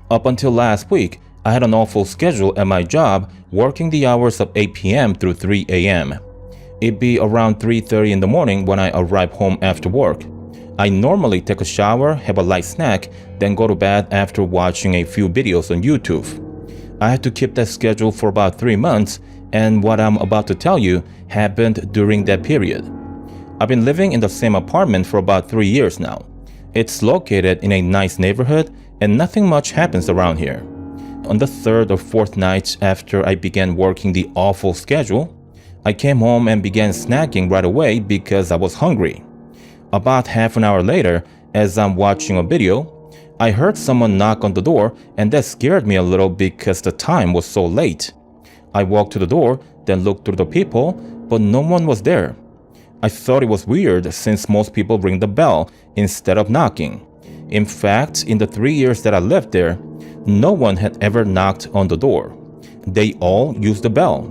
Up until last week, I had an awful schedule at my job, working the hours of 8 p.m. through 3 a.m. It'd be around 3:30 in the morning when I arrive home after work. I normally take a shower, have a light snack, then go to bed after watching a few videos on YouTube. I had to keep that schedule for about 3 months, and what I'm about to tell you happened during that period. I've been living in the same apartment for about 3 years now. It's located in a nice neighborhood, and nothing much happens around here. On the third or fourth night after I began working the awful schedule, I came home and began snacking right away because I was hungry. About half an hour later, as I'm watching a video, I heard someone knock on the door, and that scared me a little because the time was so late. I walked to the door, then looked through the people, but no one was there. I thought it was weird since most people ring the bell instead of knocking. In fact, in the 3 years that I lived there, no one had ever knocked on the door. They all used the bell.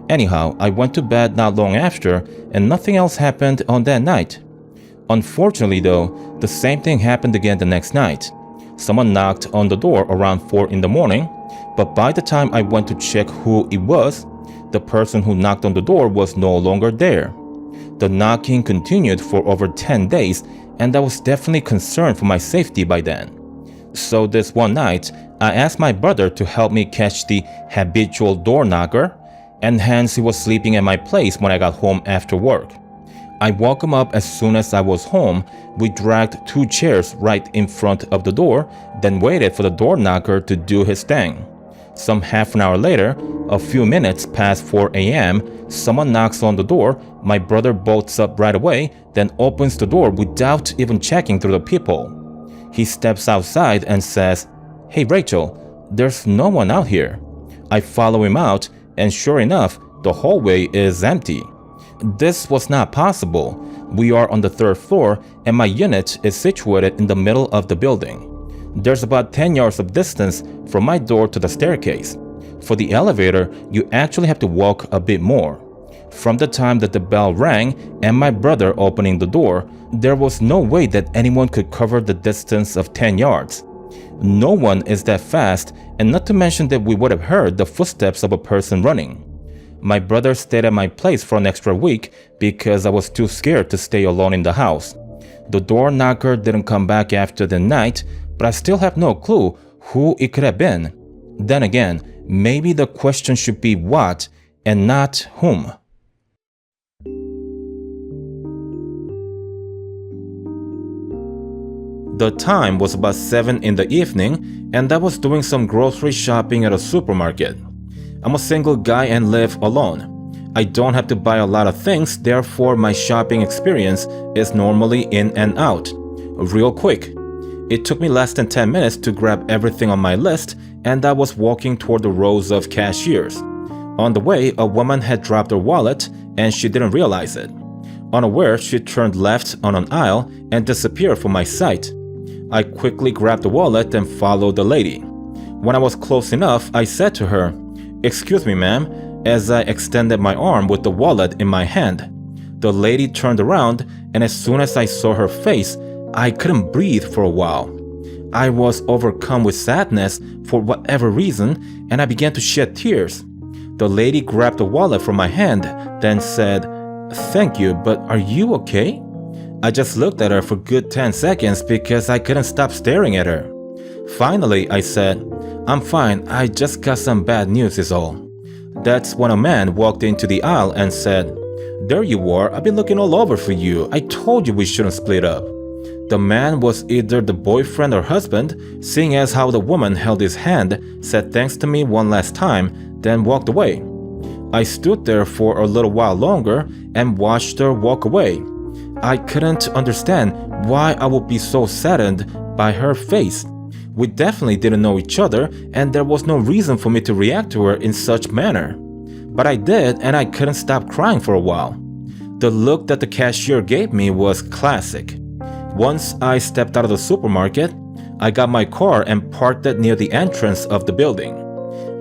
Anyhow, I went to bed not long after, and nothing else happened on that night. Unfortunately though, the same thing happened again the next night. Someone knocked on the door around 4 in the morning, but by the time I went to check who it was, the person who knocked on the door was no longer there. The knocking continued for over 10 days, and I was definitely concerned for my safety by then. So this one night, I asked my brother to help me catch the habitual door knocker, and hence he was sleeping at my place when I got home after work. I woke him up as soon as I was home. We dragged 2 chairs right in front of the door, then waited for the door knocker to do his thing. Some half an hour later, a few minutes past 4 a.m., someone knocks on the door. My brother bolts up right away, then opens the door without even checking through the people. He steps outside and says, "Hey Rachel, there's no one out here." I follow him out, and sure enough, the hallway is empty. This was not possible. We are on the 3rd floor, and my unit is situated in the middle of the building. There's about 10 yards of distance from my door to the staircase. For the elevator, you actually have to walk a bit more. From the time that the bell rang and my brother opening the door, there was no way that anyone could cover the distance of 10 yards. No one is that fast, and not to mention that we would have heard the footsteps of a person running. My brother stayed at my place for an extra week because I was too scared to stay alone in the house. The door knocker didn't come back after the night, but I still have no clue who it could have been. Then again, maybe the question should be what and not whom. The time was about 7 in the evening, and I was doing some grocery shopping at a supermarket. I'm a single guy and live alone. I don't have to buy a lot of things, therefore my shopping experience is normally in and out, real quick. It took me less than 10 minutes to grab everything on my list, and I was walking toward the rows of cashiers. On the way, a woman had dropped her wallet, and she didn't realize it. Unaware, she turned left on an aisle and disappeared from my sight. I quickly grabbed the wallet and followed the lady. When I was close enough, I said to her, "Excuse me, ma'am," as I extended my arm with the wallet in my hand. The lady turned around, and as soon as I saw her face, I couldn't breathe for a while. I was overcome with sadness for whatever reason, and I began to shed tears. The lady grabbed the wallet from my hand, then said, "Thank you, but are you okay?" I just looked at her for a good 10 seconds because I couldn't stop staring at her. Finally, I said, "I'm fine, I just got some bad news is all." That's when a man walked into the aisle and said, "There you are, I've been looking all over for you. I told you we shouldn't split up." The man was either the boyfriend or husband, seeing as how the woman held his hand, said thanks to me one last time, then walked away. I stood there for a little while longer and watched her walk away. I couldn't understand why I would be so saddened by her face. We definitely didn't know each other, and there was no reason for me to react to her in such manner. But I did, and I couldn't stop crying for a while. The look that the cashier gave me was classic. Once I stepped out of the supermarket, I got my car and parked it near the entrance of the building.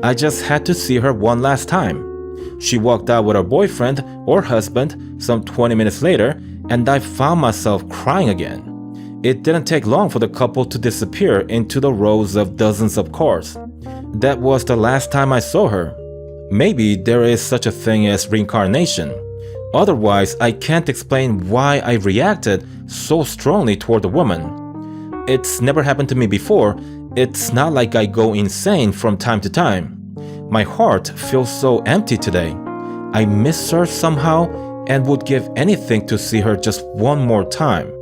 I just had to see her one last time. She walked out with her boyfriend or husband some 20 minutes later, and I found myself crying again. It didn't take long for the couple to disappear into the rows of dozens of cars. That was the last time I saw her. Maybe there is such a thing as reincarnation. Otherwise, I can't explain why I reacted so strongly toward the woman. It's never happened to me before. It's not like I go insane from time to time. My heart feels so empty today. I miss her somehow and would give anything to see her just one more time.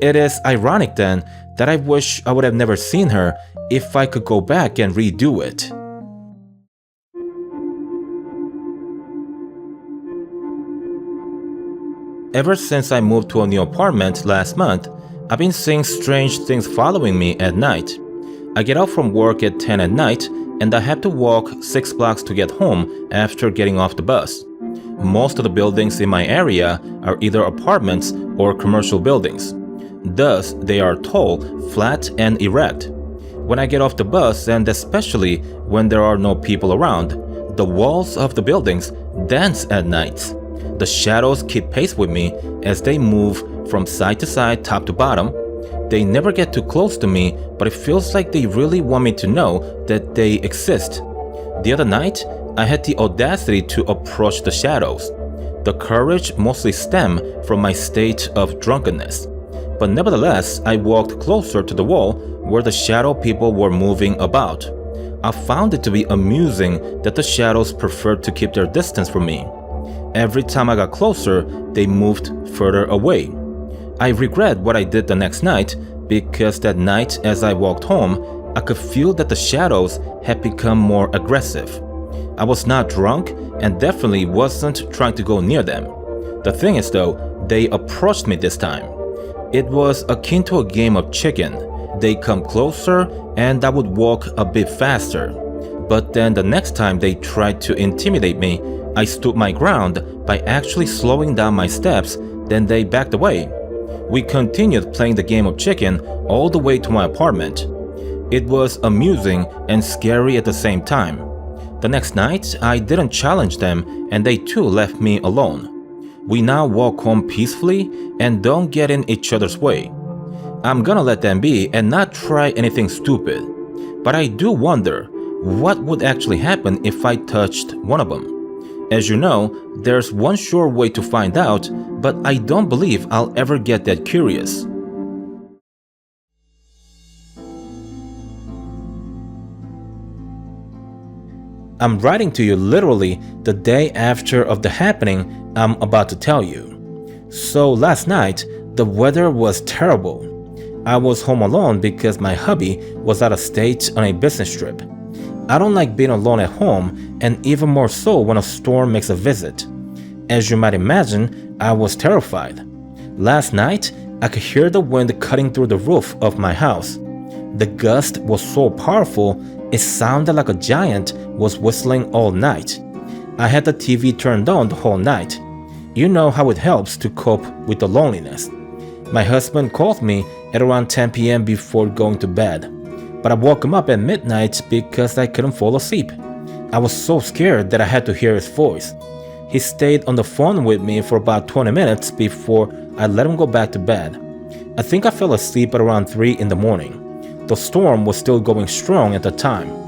It is ironic then that I wish I would have never seen her if I could go back and redo it. Ever since I moved to a new apartment last month, I've been seeing strange things following me at night. I get out from work at 10 at night and I have to walk 6 blocks to get home after getting off the bus. Most of the buildings in my area are either apartments or commercial buildings. Thus, they are tall, flat, and erect. When I get off the bus, and especially when there are no people around, the walls of the buildings dance at night. The shadows keep pace with me as they move from side to side, top to bottom. They never get too close to me, but it feels like they really want me to know that they exist. The other night, I had the audacity to approach the shadows. The courage mostly stemmed from my state of drunkenness. But nevertheless, I walked closer to the wall where the shadow people were moving about. I found it to be amusing that the shadows preferred to keep their distance from me. Every time I got closer, they moved further away. I regret what I did the next night because that night as I walked home, I could feel that the shadows had become more aggressive. I was not drunk and definitely wasn't trying to go near them. The thing is though, they approached me this time. It was akin to a game of chicken. They come closer and I would walk a bit faster. But then the next time they tried to intimidate me, I stood my ground by actually slowing down my steps, then they backed away. We continued playing the game of chicken all the way to my apartment. It was amusing and scary at the same time. The next night, I didn't challenge them and they too left me alone. We now walk home peacefully and don't get in each other's way. I'm gonna let them be and not try anything stupid. But I do wonder, what would actually happen if I touched one of them? As you know, there's one sure way to find out, but I don't believe I'll ever get that curious. I'm writing to you literally the day after of the happening I'm about to tell you. So last night, the weather was terrible. I was home alone because my hubby was out of state on a business trip. I don't like being alone at home, and even more so when a storm makes a visit. As you might imagine, I was terrified. Last night, I could hear the wind cutting through the roof of my house. The gust was so powerful, it sounded like a giant was whistling all night. I had the TV turned on the whole night. You know how it helps to cope with the loneliness. My husband called me at around 10 p.m. before going to bed, but I woke him up at midnight because I couldn't fall asleep. I was so scared that I had to hear his voice. He stayed on the phone with me for about 20 minutes before I let him go back to bed. I think I fell asleep at around 3 in the morning. The storm was still going strong at the time.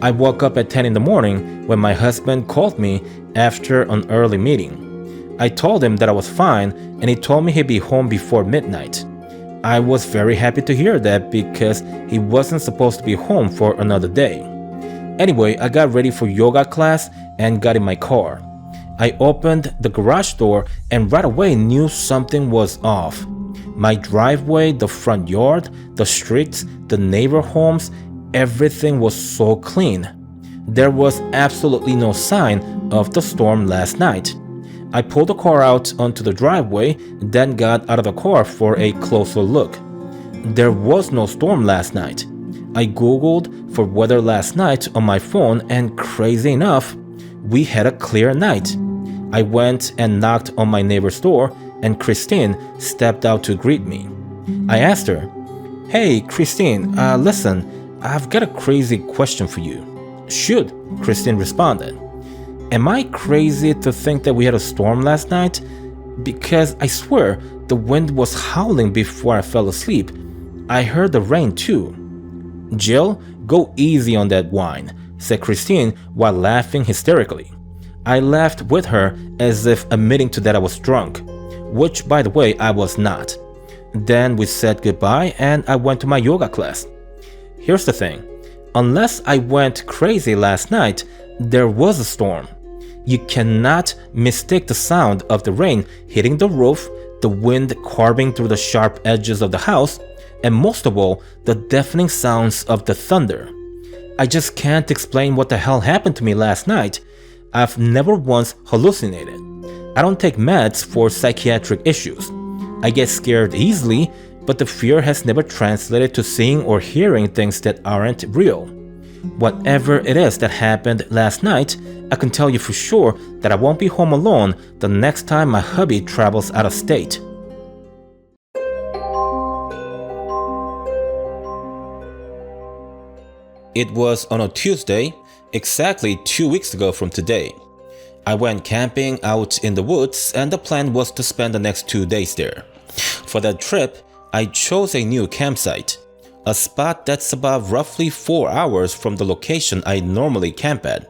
I woke up at 10 in the morning when my husband called me after an early meeting. I told him that I was fine and he told me he'd be home before midnight. I was very happy to hear that because he wasn't supposed to be home for another day. Anyway, I got ready for yoga class and got in my car. I opened the garage door and right away knew something was off. My driveway, the front yard, the streets, the neighbor homes, everything was so clean. There was absolutely no sign of the storm last night. I pulled the car out onto the driveway, then got out of the car for a closer look. There was no storm last night. I googled for weather last night on my phone and crazy enough, we had a clear night. I went and knocked on my neighbor's door and Christine stepped out to greet me. I asked her, "Hey Christine, listen, I've got a crazy question for you." "Shoot," Christine responded. "Am I crazy to think that we had a storm last night? Because I swear The wind was howling before I fell asleep. I heard the rain too. Jill, go easy on that wine, said Christine while laughing hysterically. I laughed with her as if admitting to that I was drunk, which by the way I was not. Then we said goodbye and I went to my yoga class. Here's the thing, unless I went crazy last night, there was a storm. You cannot mistake the sound of the rain hitting the roof, the wind carving through the sharp edges of the house, and most of all, the deafening sounds of the thunder. I just can't explain what the hell happened to me last night. I've never once hallucinated. I don't take meds for psychiatric issues. I get scared easily, but the fear has never translated to seeing or hearing things that aren't real. Whatever it is that happened last night, I can tell you for sure that I won't be home alone the next time my hubby travels out of state. It was on a Tuesday, exactly 2 weeks ago from today. I went camping out in the woods and the plan was to spend the next 2 days there. For that trip, I chose a new campsite, a spot that's about roughly 4 hours from the location I normally camp at.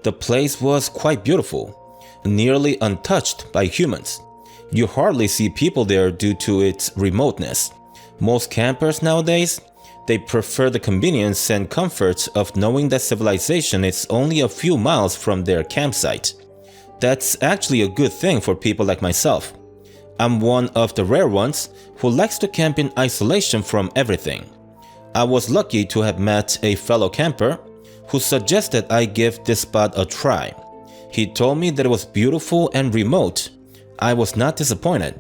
The place was quite beautiful, nearly untouched by humans. You hardly see people there due to its remoteness. Most campers nowadays, they prefer the convenience and comfort of knowing that civilization is only a few miles from their campsite. That's actually a good thing for people like myself. I'm one of the rare ones who likes to camp in isolation from everything. I was lucky to have met a fellow camper who suggested I give this spot a try. He told me that it was beautiful and remote. I was not disappointed.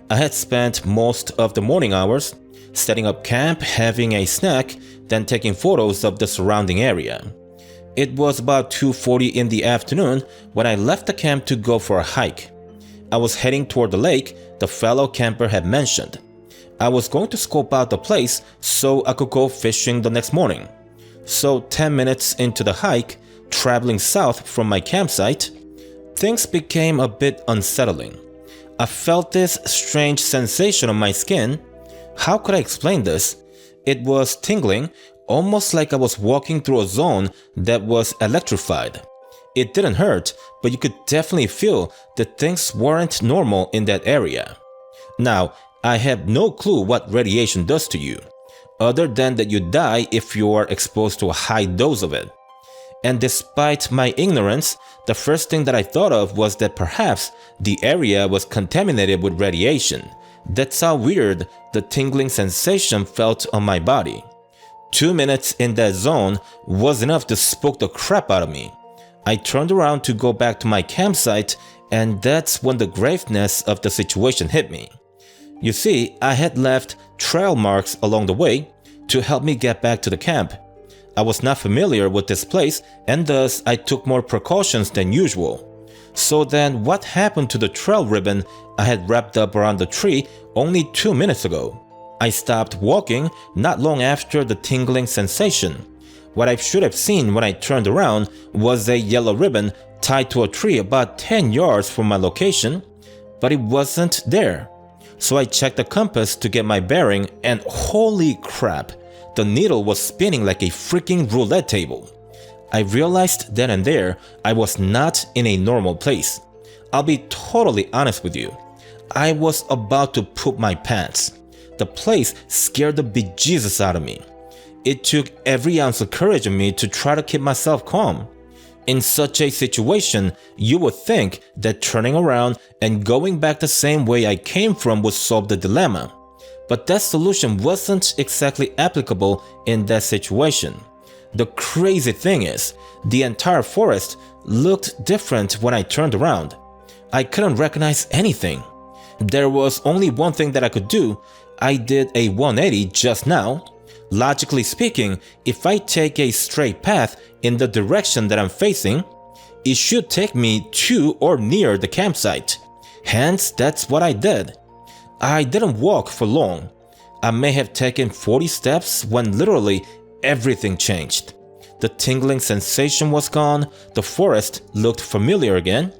I had spent most of the morning hours setting up camp, having a snack, then taking photos of the surrounding area. It was about 2:40 in the afternoon when I left the camp to go for a hike. I was heading toward the lake the fellow camper had mentioned. I was going to scope out the place so I could go fishing the next morning. So 10 minutes into the hike, traveling south from my campsite, things became a bit unsettling. I felt this strange sensation on my skin. How could I explain this? It was tingling, almost like I was walking through a zone that was electrified. It didn't hurt, but you could definitely feel that things weren't normal in that area. Now, I have no clue what radiation does to you, other than that you die if you are exposed to a high dose of it. And despite my ignorance, the first thing that I thought of was that perhaps the area was contaminated with radiation. That's how weird the tingling sensation felt on my body. 2 minutes in that zone was enough to spook the crap out of me. I turned around to go back to my campsite, and that's when the graveness of the situation hit me. You see, I had left trail marks along the way to help me get back to the camp. I was not familiar with this place, and thus I took more precautions than usual. So then what happened to the trail ribbon I had wrapped up around the tree only 2 minutes ago? I stopped walking not long after the tingling sensation. What I should have seen when I turned around was a yellow ribbon tied to a tree about 10 yards from my location, but it wasn't there. So I checked the compass to get my bearing, and holy crap, the needle was spinning like a freaking roulette table. I realized then and there I was not in a normal place. I'll be totally honest with you. I was about to poop my pants. The place scared the bejesus out of me. It took every ounce of courage in me to try to keep myself calm. In such a situation, you would think that turning around and going back the same way I came from would solve the dilemma. But that solution wasn't exactly applicable in that situation. The crazy thing is, the entire forest looked different when I turned around. I couldn't recognize anything. There was only one thing that I could do. I did a 180 just now. Logically speaking, if I take a straight path in the direction that I'm facing, it should take me to or near the campsite. Hence, that's what I did. I didn't walk for long. I may have taken 40 steps when literally everything changed. The tingling sensation was gone, the forest looked familiar again,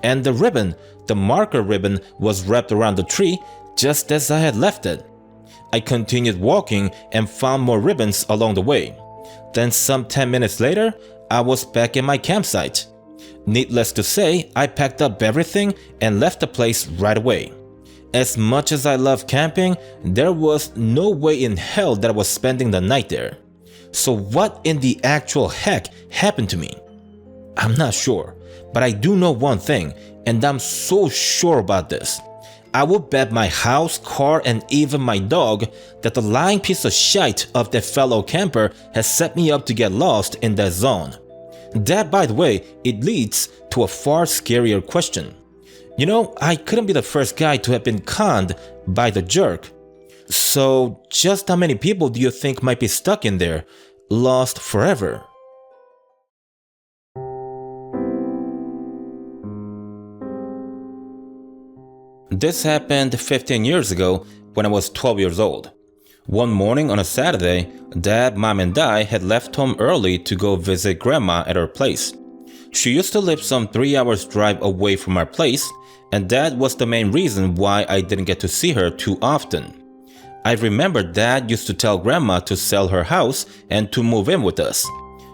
and the ribbon, the marker ribbon, was wrapped around the tree, just as I had left it. I continued walking and found more ribbons along the way. Then some 10 minutes later, I was back in my campsite. Needless to say, I packed up everything and left the place right away. As much as I love camping, there was no way in hell that I was spending the night there. So what in the actual heck happened to me? I'm not sure, but I do know one thing, and I'm so sure about this. I would bet my house, car, and even my dog that the lying piece of shite of that fellow camper has set me up to get lost in that zone. That, by the way, it leads to a far scarier question. You know, I couldn't be the first guy to have been conned by the jerk. So, just how many people do you think might be stuck in there, lost forever? This happened 15 years ago when I was 12 years old. One morning on a Saturday, Dad, Mom, and I had left home early to go visit Grandma at her place. She used to live some 3 hours drive away from our place, and that was the main reason why I didn't get to see her too often. I remember Dad used to tell Grandma to sell her house and to move in with us.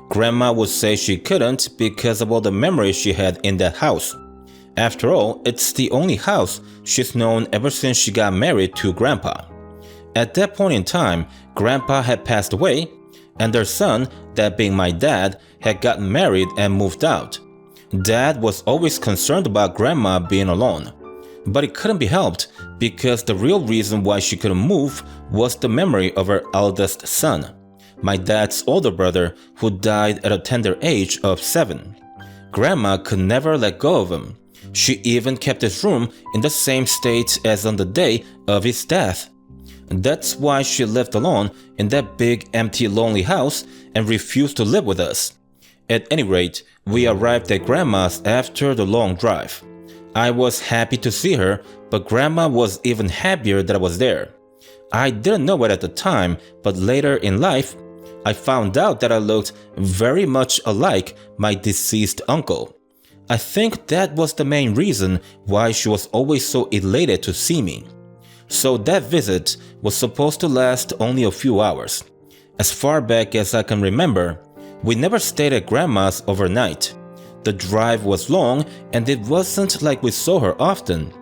Grandma would say she couldn't because of all the memories she had in that house. After all, it's the only house she's known ever since she got married to Grandpa. At that point in time, Grandpa had passed away, and their son, that being my dad, had gotten married and moved out. Dad was always concerned about Grandma being alone. But it couldn't be helped because the real reason why she couldn't move was the memory of her eldest son, my dad's older brother, who died at a tender age of 7. Grandma could never let go of him. She even kept his room in the same state as on the day of his death. That's why she lived alone in that big, empty, lonely house and refused to live with us. At any rate, we arrived at Grandma's after the long drive. I was happy to see her, but Grandma was even happier that I was there. I didn't know it at the time, but later in life, I found out that I looked very much alike my deceased uncle. I think that was the main reason why she was always so elated to see me. So that visit was supposed to last only a few hours. As far back as I can remember, we never stayed at Grandma's overnight. The drive was long and it wasn't like we saw her often,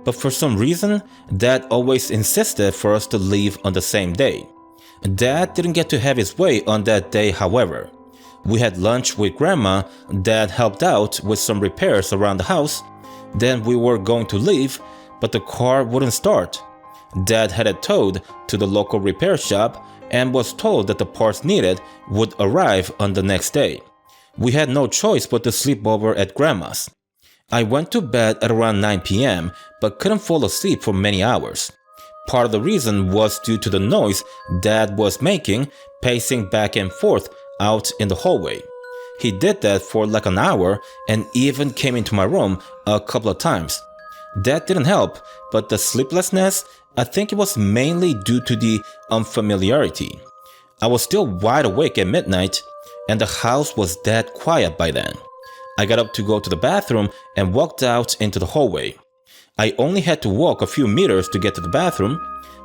but for some reason, Dad always insisted for us to leave on the same day. Dad didn't get to have his way on that day, however. We had lunch with Grandma, Dad helped out with some repairs around the house, then we were going to leave, but the car wouldn't start. Dad had it towed to the local repair shop and was told that the parts needed would arrive on the next day. We had no choice but to sleep over at Grandma's. I went to bed at around 9 p.m. but couldn't fall asleep for many hours. Part of the reason was due to the noise Dad was making, pacing back and forth out in the hallway. He did that for like an hour and even came into my room a couple of times. That didn't help, but the sleeplessness, I think it was mainly due to the unfamiliarity. I was still wide awake at midnight, and the house was dead quiet by then. I got up to go to the bathroom and walked out into the hallway. I only had to walk a few meters to get to the bathroom,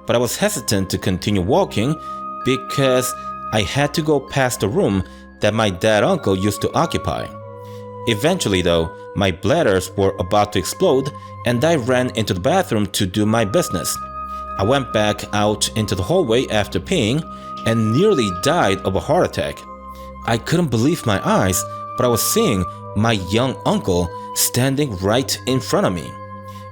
but I was hesitant to continue walking because I had to go past the room that my dad uncle used to occupy. Eventually though, my bladders were about to explode and I ran into the bathroom to do my business. I went back out into the hallway after peeing and nearly died of a heart attack. I couldn't believe my eyes, but I was seeing my young uncle standing right in front of me.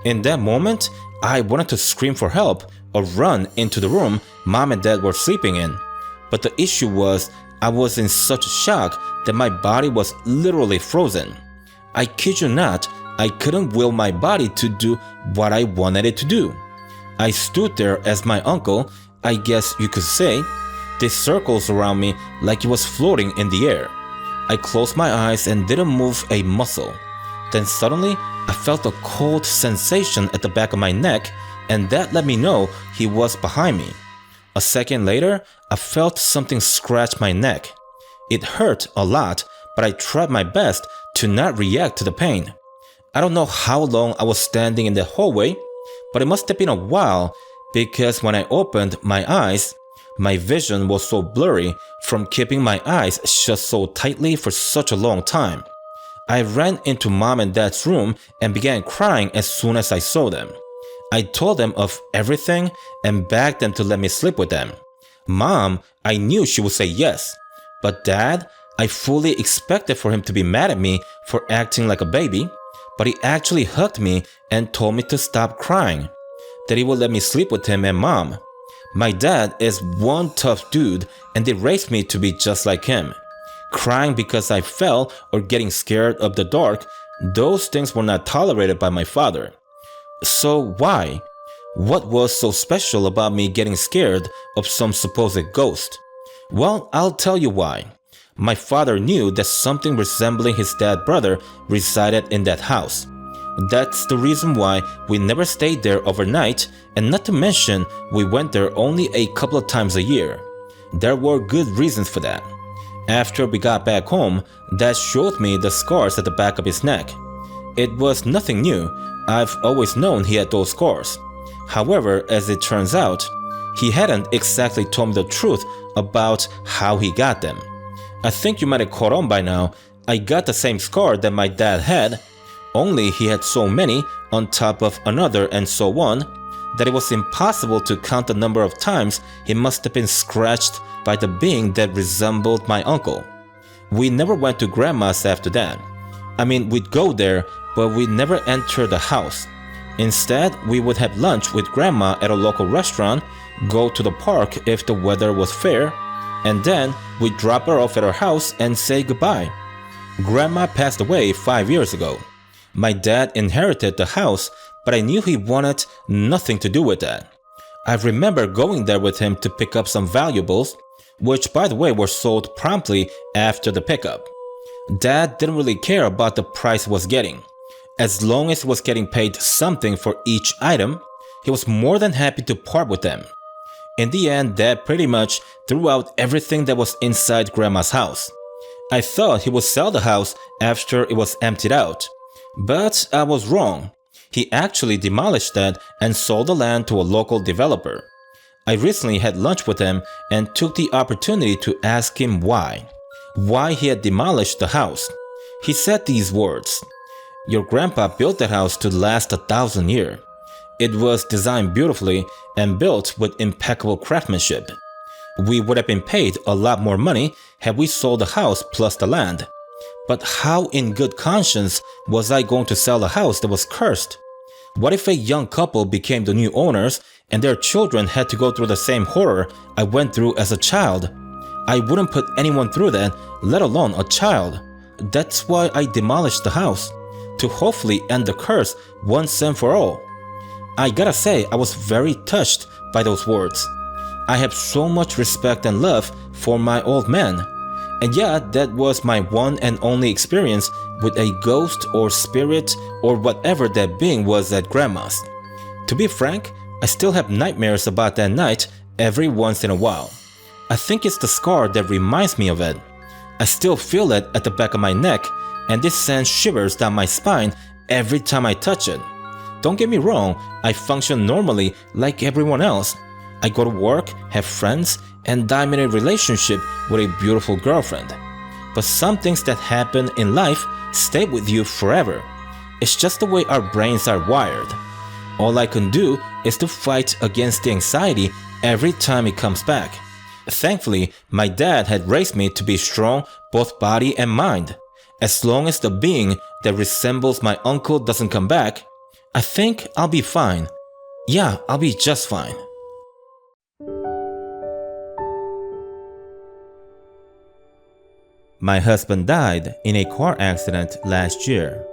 In that moment, I wanted to scream for help or run into the room Mom and Dad were sleeping in. But the issue was, I was in such shock that my body was literally frozen. I kid you not, I couldn't will my body to do what I wanted it to do. I stood there as my uncle, I guess you could say, did circles around me like he was floating in the air. I closed my eyes and didn't move a muscle. Then suddenly, I felt a cold sensation at the back of my neck, and that let me know he was behind me. A second later, I felt something scratch my neck. It hurt a lot, but I tried my best to not react to the pain. I don't know how long I was standing in the hallway, but it must have been a while because when I opened my eyes, my vision was so blurry from keeping my eyes shut so tightly for such a long time. I ran into mom and dad's room and began crying as soon as I saw them. I told them of everything and begged them to let me sleep with them. Mom, I knew she would say yes, but Dad, I fully expected for him to be mad at me for acting like a baby, but he actually hugged me and told me to stop crying, that he would let me sleep with him and Mom. My dad is one tough dude and they raised me to be just like him. Crying because I fell or getting scared of the dark, those things were not tolerated by my father. So why? What was so special about me getting scared of some supposed ghost? Well, I'll tell you why. My father knew that something resembling his dad's brother resided in that house. That's the reason why we never stayed there overnight, and not to mention we went there only a couple of times a year. There were good reasons for that. After we got back home, Dad showed me the scars at the back of his neck. It was nothing new. I've always known he had those scars. However, as it turns out, he hadn't exactly told me the truth about how he got them. I think you might have caught on by now. I got the same scar that my dad had, only he had so many on top of another and so on, that it was impossible to count the number of times he must have been scratched by the being that resembled my uncle. We never went to Grandma's after that. I mean, we'd go there, but we'd never enter the house. Instead, we would have lunch with Grandma at a local restaurant, go to the park if the weather was fair, and then we'd drop her off at her house and say goodbye. Grandma passed away 5 years ago. My dad inherited the house, but I knew he wanted nothing to do with that. I remember going there with him to pick up some valuables, which by the way were sold promptly after the pickup. Dad didn't really care about the price he was getting. As long as he was getting paid something for each item, he was more than happy to part with them. In the end, Dad pretty much threw out everything that was inside Grandma's house. I thought he would sell the house after it was emptied out, but I was wrong. He actually demolished that and sold the land to a local developer. I recently had lunch with him and took the opportunity to ask him why he had demolished the house. He said these words, "Your grandpa built that house to last 1,000 years. It was designed beautifully and built with impeccable craftsmanship. We would have been paid a lot more money had we sold the house plus the land. But how in good conscience was I going to sell a house that was cursed? What if a young couple became the new owners and their children had to go through the same horror I went through as a child? I wouldn't put anyone through that, let alone a child. That's why I demolished the house, to hopefully end the curse once and for all." I gotta say, I was very touched by those words. I have so much respect and love for my old man. And yeah, that was my one and only experience with a ghost or spirit or whatever that being was at Grandma's. To be frank, I still have nightmares about that night every once in a while. I think it's the scar that reminds me of it. I still feel it at the back of my neck, and this sends shivers down my spine every time I touch it. Don't get me wrong, I function normally like everyone else. I go to work, have friends, and I'm in a relationship with a beautiful girlfriend. But some things that happen in life stay with you forever. It's just the way our brains are wired. All I can do is to fight against the anxiety every time it comes back. Thankfully, my dad had raised me to be strong both body and mind. As long as the being that resembles my uncle doesn't come back, I think I'll be fine. Yeah, I'll be just fine. My husband died in a car accident last year.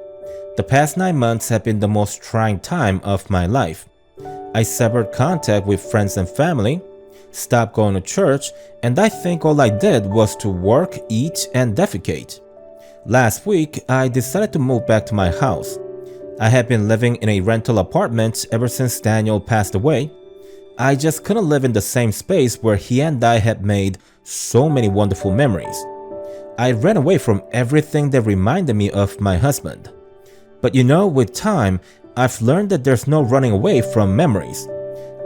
The past 9 months have been the most trying time of my life. I severed contact with friends and family, stopped going to church, and I think all I did was to work, eat, and defecate. Last week, I decided to move back to my house. I had been living in a rental apartment ever since Daniel passed away. I just couldn't live in the same space where he and I had made so many wonderful memories. I ran away from everything that reminded me of my husband. But you know, with time, I've learned that there's no running away from memories.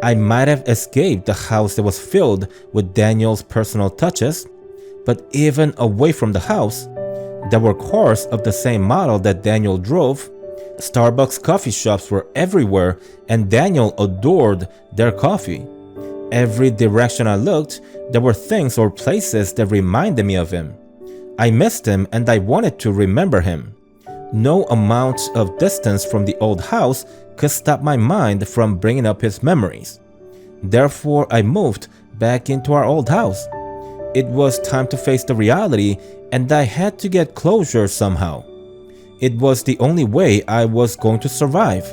I might have escaped the house that was filled with Daniel's personal touches, but even away from the house, there were cars of the same model that Daniel drove. Starbucks coffee shops were everywhere, and Daniel adored their coffee. Every direction I looked, there were things or places that reminded me of him. I missed him and I wanted to remember him. No amount of distance from the old house could stop my mind from bringing up his memories. Therefore, I moved back into our old house. It was time to face the reality, and I had to get closure somehow. It was the only way I was going to survive.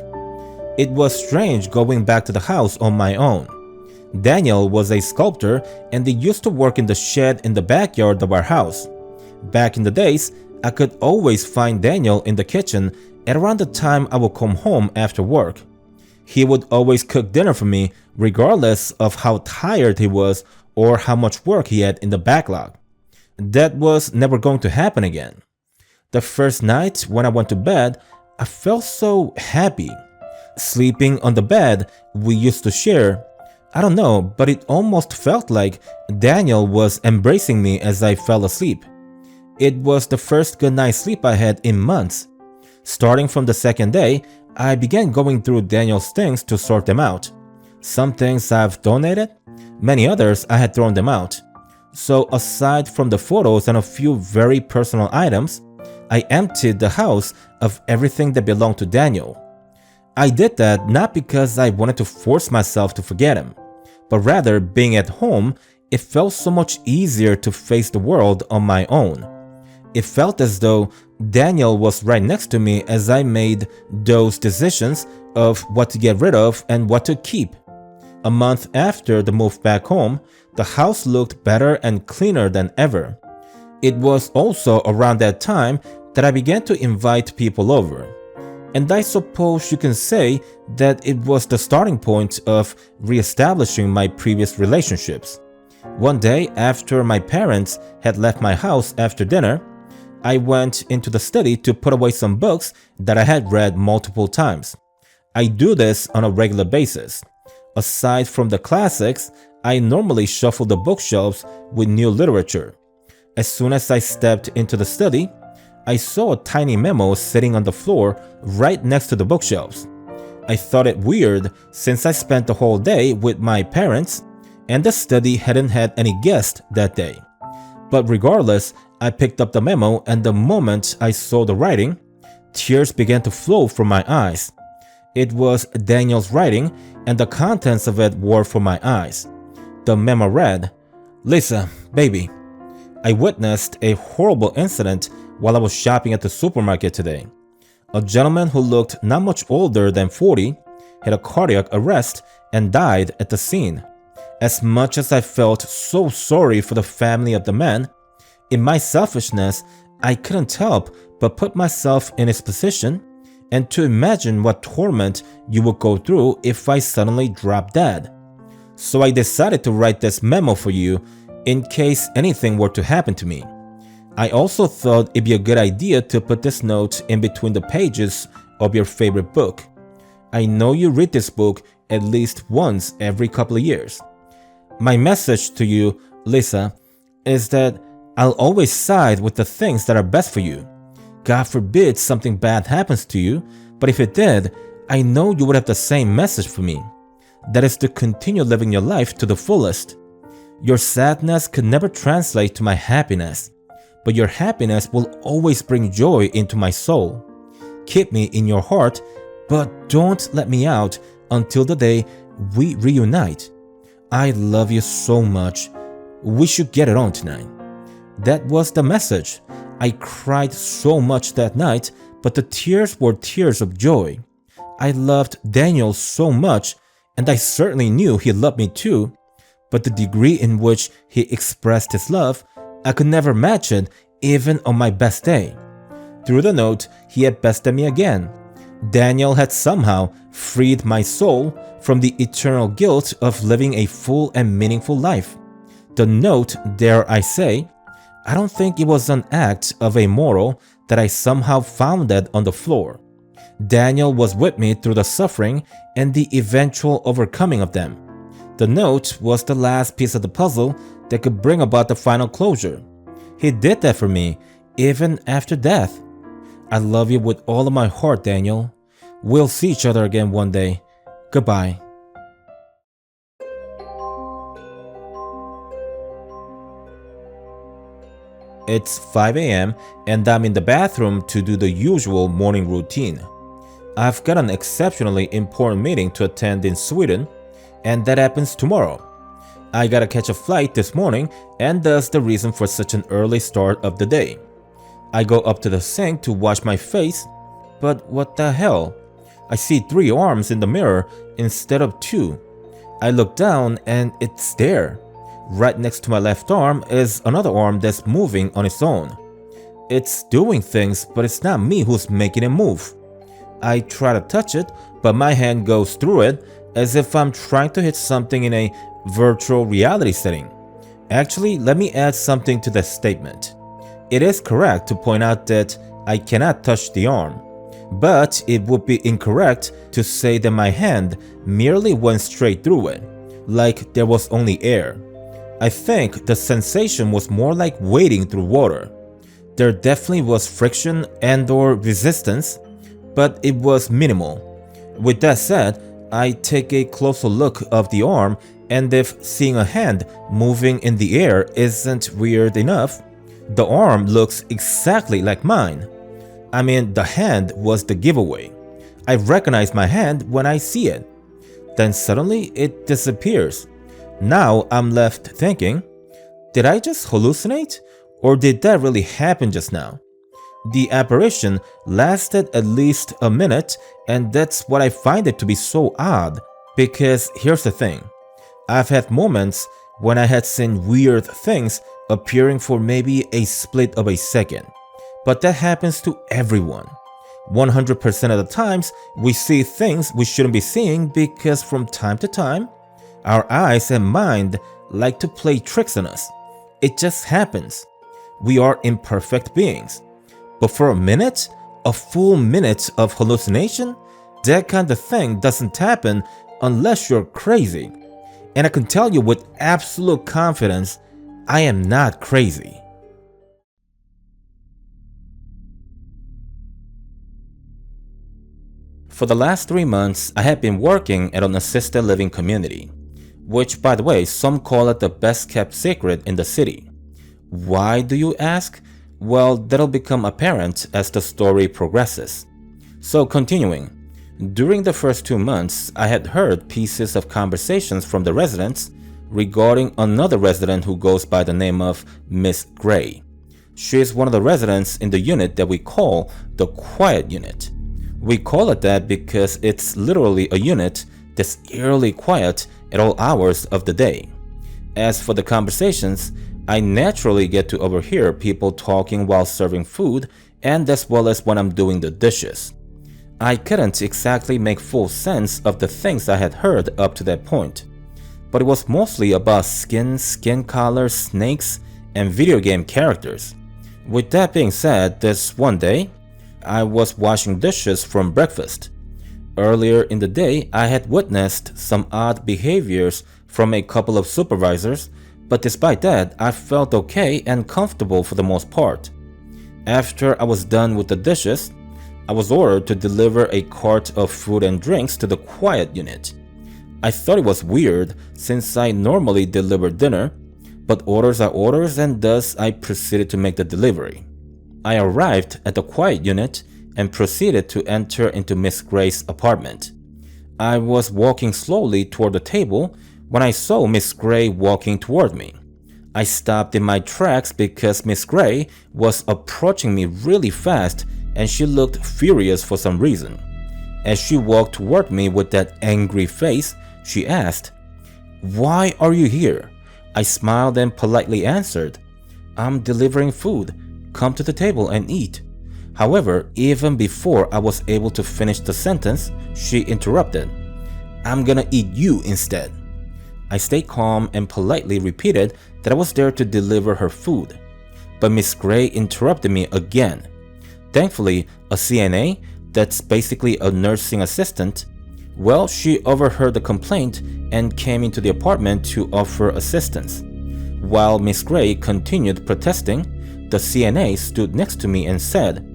It was strange going back to the house on my own. Daniel was a sculptor, and he used to work in the shed in the backyard of our house. Back in the days, I could always find Daniel in the kitchen at around the time I would come home after work. He would always cook dinner for me regardless of how tired he was or how much work he had in the backlog. That was never going to happen again. The first night when I went to bed, I felt so happy. Sleeping on the bed we used to share, I don't know, but it almost felt like Daniel was embracing me as I fell asleep. It was the first good night's sleep I had in months. Starting from the second day, I began going through Daniel's things to sort them out. Some things I've donated, many others I had thrown them out. So aside from the photos and a few very personal items, I emptied the house of everything that belonged to Daniel. I did that not because I wanted to force myself to forget him, but rather being at home, it felt so much easier to face the world on my own. It felt as though Daniel was right next to me as I made those decisions of what to get rid of and what to keep. A month after the move back home, the house looked better and cleaner than ever. It was also around that time that I began to invite people over. And I suppose you can say that it was the starting point of reestablishing my previous relationships. One day after my parents had left my house after dinner, I went into the study to put away some books that I had read multiple times. I do this on a regular basis. Aside from the classics, I normally shuffle the bookshelves with new literature. As soon as I stepped into the study, I saw a tiny memo sitting on the floor right next to the bookshelves. I thought it weird since I spent the whole day with my parents and the study hadn't had any guests that day. But regardless, I picked up the memo, and the moment I saw the writing, tears began to flow from my eyes. It was Daniel's writing, and the contents of it were for my eyes. The memo read, "Lisa, baby, I witnessed a horrible incident while I was shopping at the supermarket today. A gentleman who looked not much older than 40 had a cardiac arrest and died at the scene. As much as I felt so sorry for the family of the man, in my selfishness, I couldn't help but put myself in his position and to imagine what torment you would go through if I suddenly dropped dead. So I decided to write this memo for you in case anything were to happen to me. I also thought it'd be a good idea to put this note in between the pages of your favorite book. I know you read this book at least once every couple of years. My message to you, Lisa, is that I'll always side with the things that are best for you. God forbid something bad happens to you, but if it did, I know you would have the same message for me. That is to continue living your life to the fullest. Your sadness could never translate to my happiness, but your happiness will always bring joy into my soul. Keep me in your heart, but don't let me out until the day we reunite. I love you so much. We should get it on tonight." That was the message. I cried so much that night, but the tears were tears of joy. I loved Daniel so much, and I certainly knew he loved me too, but the degree in which he expressed his love, I could never match it even on my best day. Through the note, he had bested me again. Daniel had somehow freed my soul from the eternal guilt of living a full and meaningful life. The note, dare I say, I don't think it was an act of a moral that I somehow found that on the floor. Daniel was with me through the suffering and the eventual overcoming of them. The note was the last piece of the puzzle that could bring about the final closure. He did that for me, even after death. I love you with all of my heart, Daniel. We'll see each other again one day. Goodbye. It's 5 a.m. and I'm in the bathroom to do the usual morning routine. I've got an exceptionally important meeting to attend in Sweden, and that happens tomorrow. I gotta catch a flight this morning, and that's the reason for such an early start of the day. I go up to the sink to wash my face, but what the hell? I see 3 arms in the mirror instead of 2. I look down and it's there. Right next to my left arm is another arm that's moving on its own. It's doing things, but it's not me who's making it move. I try to touch it, but my hand goes through it as if I'm trying to hit something in a virtual reality setting. Actually, let me add something to that statement. It is correct to point out that I cannot touch the arm, but it would be incorrect to say that my hand merely went straight through it, like there was only air. I think the sensation was more like wading through water. There definitely was friction and/or resistance, but it was minimal. With that said, I take a closer look of the arm, and if seeing a hand moving in the air isn't weird enough, the arm looks exactly like mine. I mean, the hand was the giveaway. I recognize my hand when I see it. Then suddenly it disappears. Now I'm left thinking, did I just hallucinate? Or did that really happen just now? The apparition lasted at least a minute, and that's what I find it to be so odd, because here's the thing. I've had moments when I had seen weird things appearing for maybe a split of a second, but that happens to everyone. 100% of the times we see things we shouldn't be seeing because from time to time, our eyes and mind like to play tricks on us. It just happens. We are imperfect beings. But for a minute, a full minute of hallucination, that kind of thing doesn't happen unless you're crazy. And I can tell you with absolute confidence, I am not crazy. For the last 3 months, I have been working at an assisted living community, which, by the way, some call it the best kept secret in the city. Why, do you ask? Well, that'll become apparent as the story progresses. So continuing, during the first 2 months, I had heard pieces of conversations from the residents regarding another resident who goes by the name of Miss Gray. She is one of the residents in the unit that we call the quiet unit. We call it that because it's literally a unit that's eerily quiet at all hours of the day. As for the conversations, I naturally get to overhear people talking while serving food and as well as when I'm doing the dishes. I couldn't exactly make full sense of the things I had heard up to that point, but it was mostly about skin color, snakes, and video game characters. With that being said, this one day, I was washing dishes from breakfast. Earlier in the day, I had witnessed some odd behaviors from a couple of supervisors, but despite that, I felt okay and comfortable for the most part. After I was done with the dishes, I was ordered to deliver a cart of food and drinks to the quiet unit. I thought it was weird since I normally deliver dinner, but orders are orders, and thus I proceeded to make the delivery. I arrived at the quiet unit and proceeded to enter into Miss Gray's apartment. I was walking slowly toward the table when I saw Miss Gray walking toward me. I stopped in my tracks because Miss Gray was approaching me really fast and she looked furious for some reason. As she walked toward me with that angry face, she asked, "Why are you here?" I smiled and politely answered, "I'm delivering food. Come to the table and eat." However, even before I was able to finish the sentence, she interrupted, "I'm gonna eat you instead." I stayed calm and politely repeated that I was there to deliver her food. But Miss Gray interrupted me again. Thankfully, a CNA, that's basically a nursing assistant, well, she overheard the complaint and came into the apartment to offer assistance. While Miss Gray continued protesting, the CNA stood next to me and said,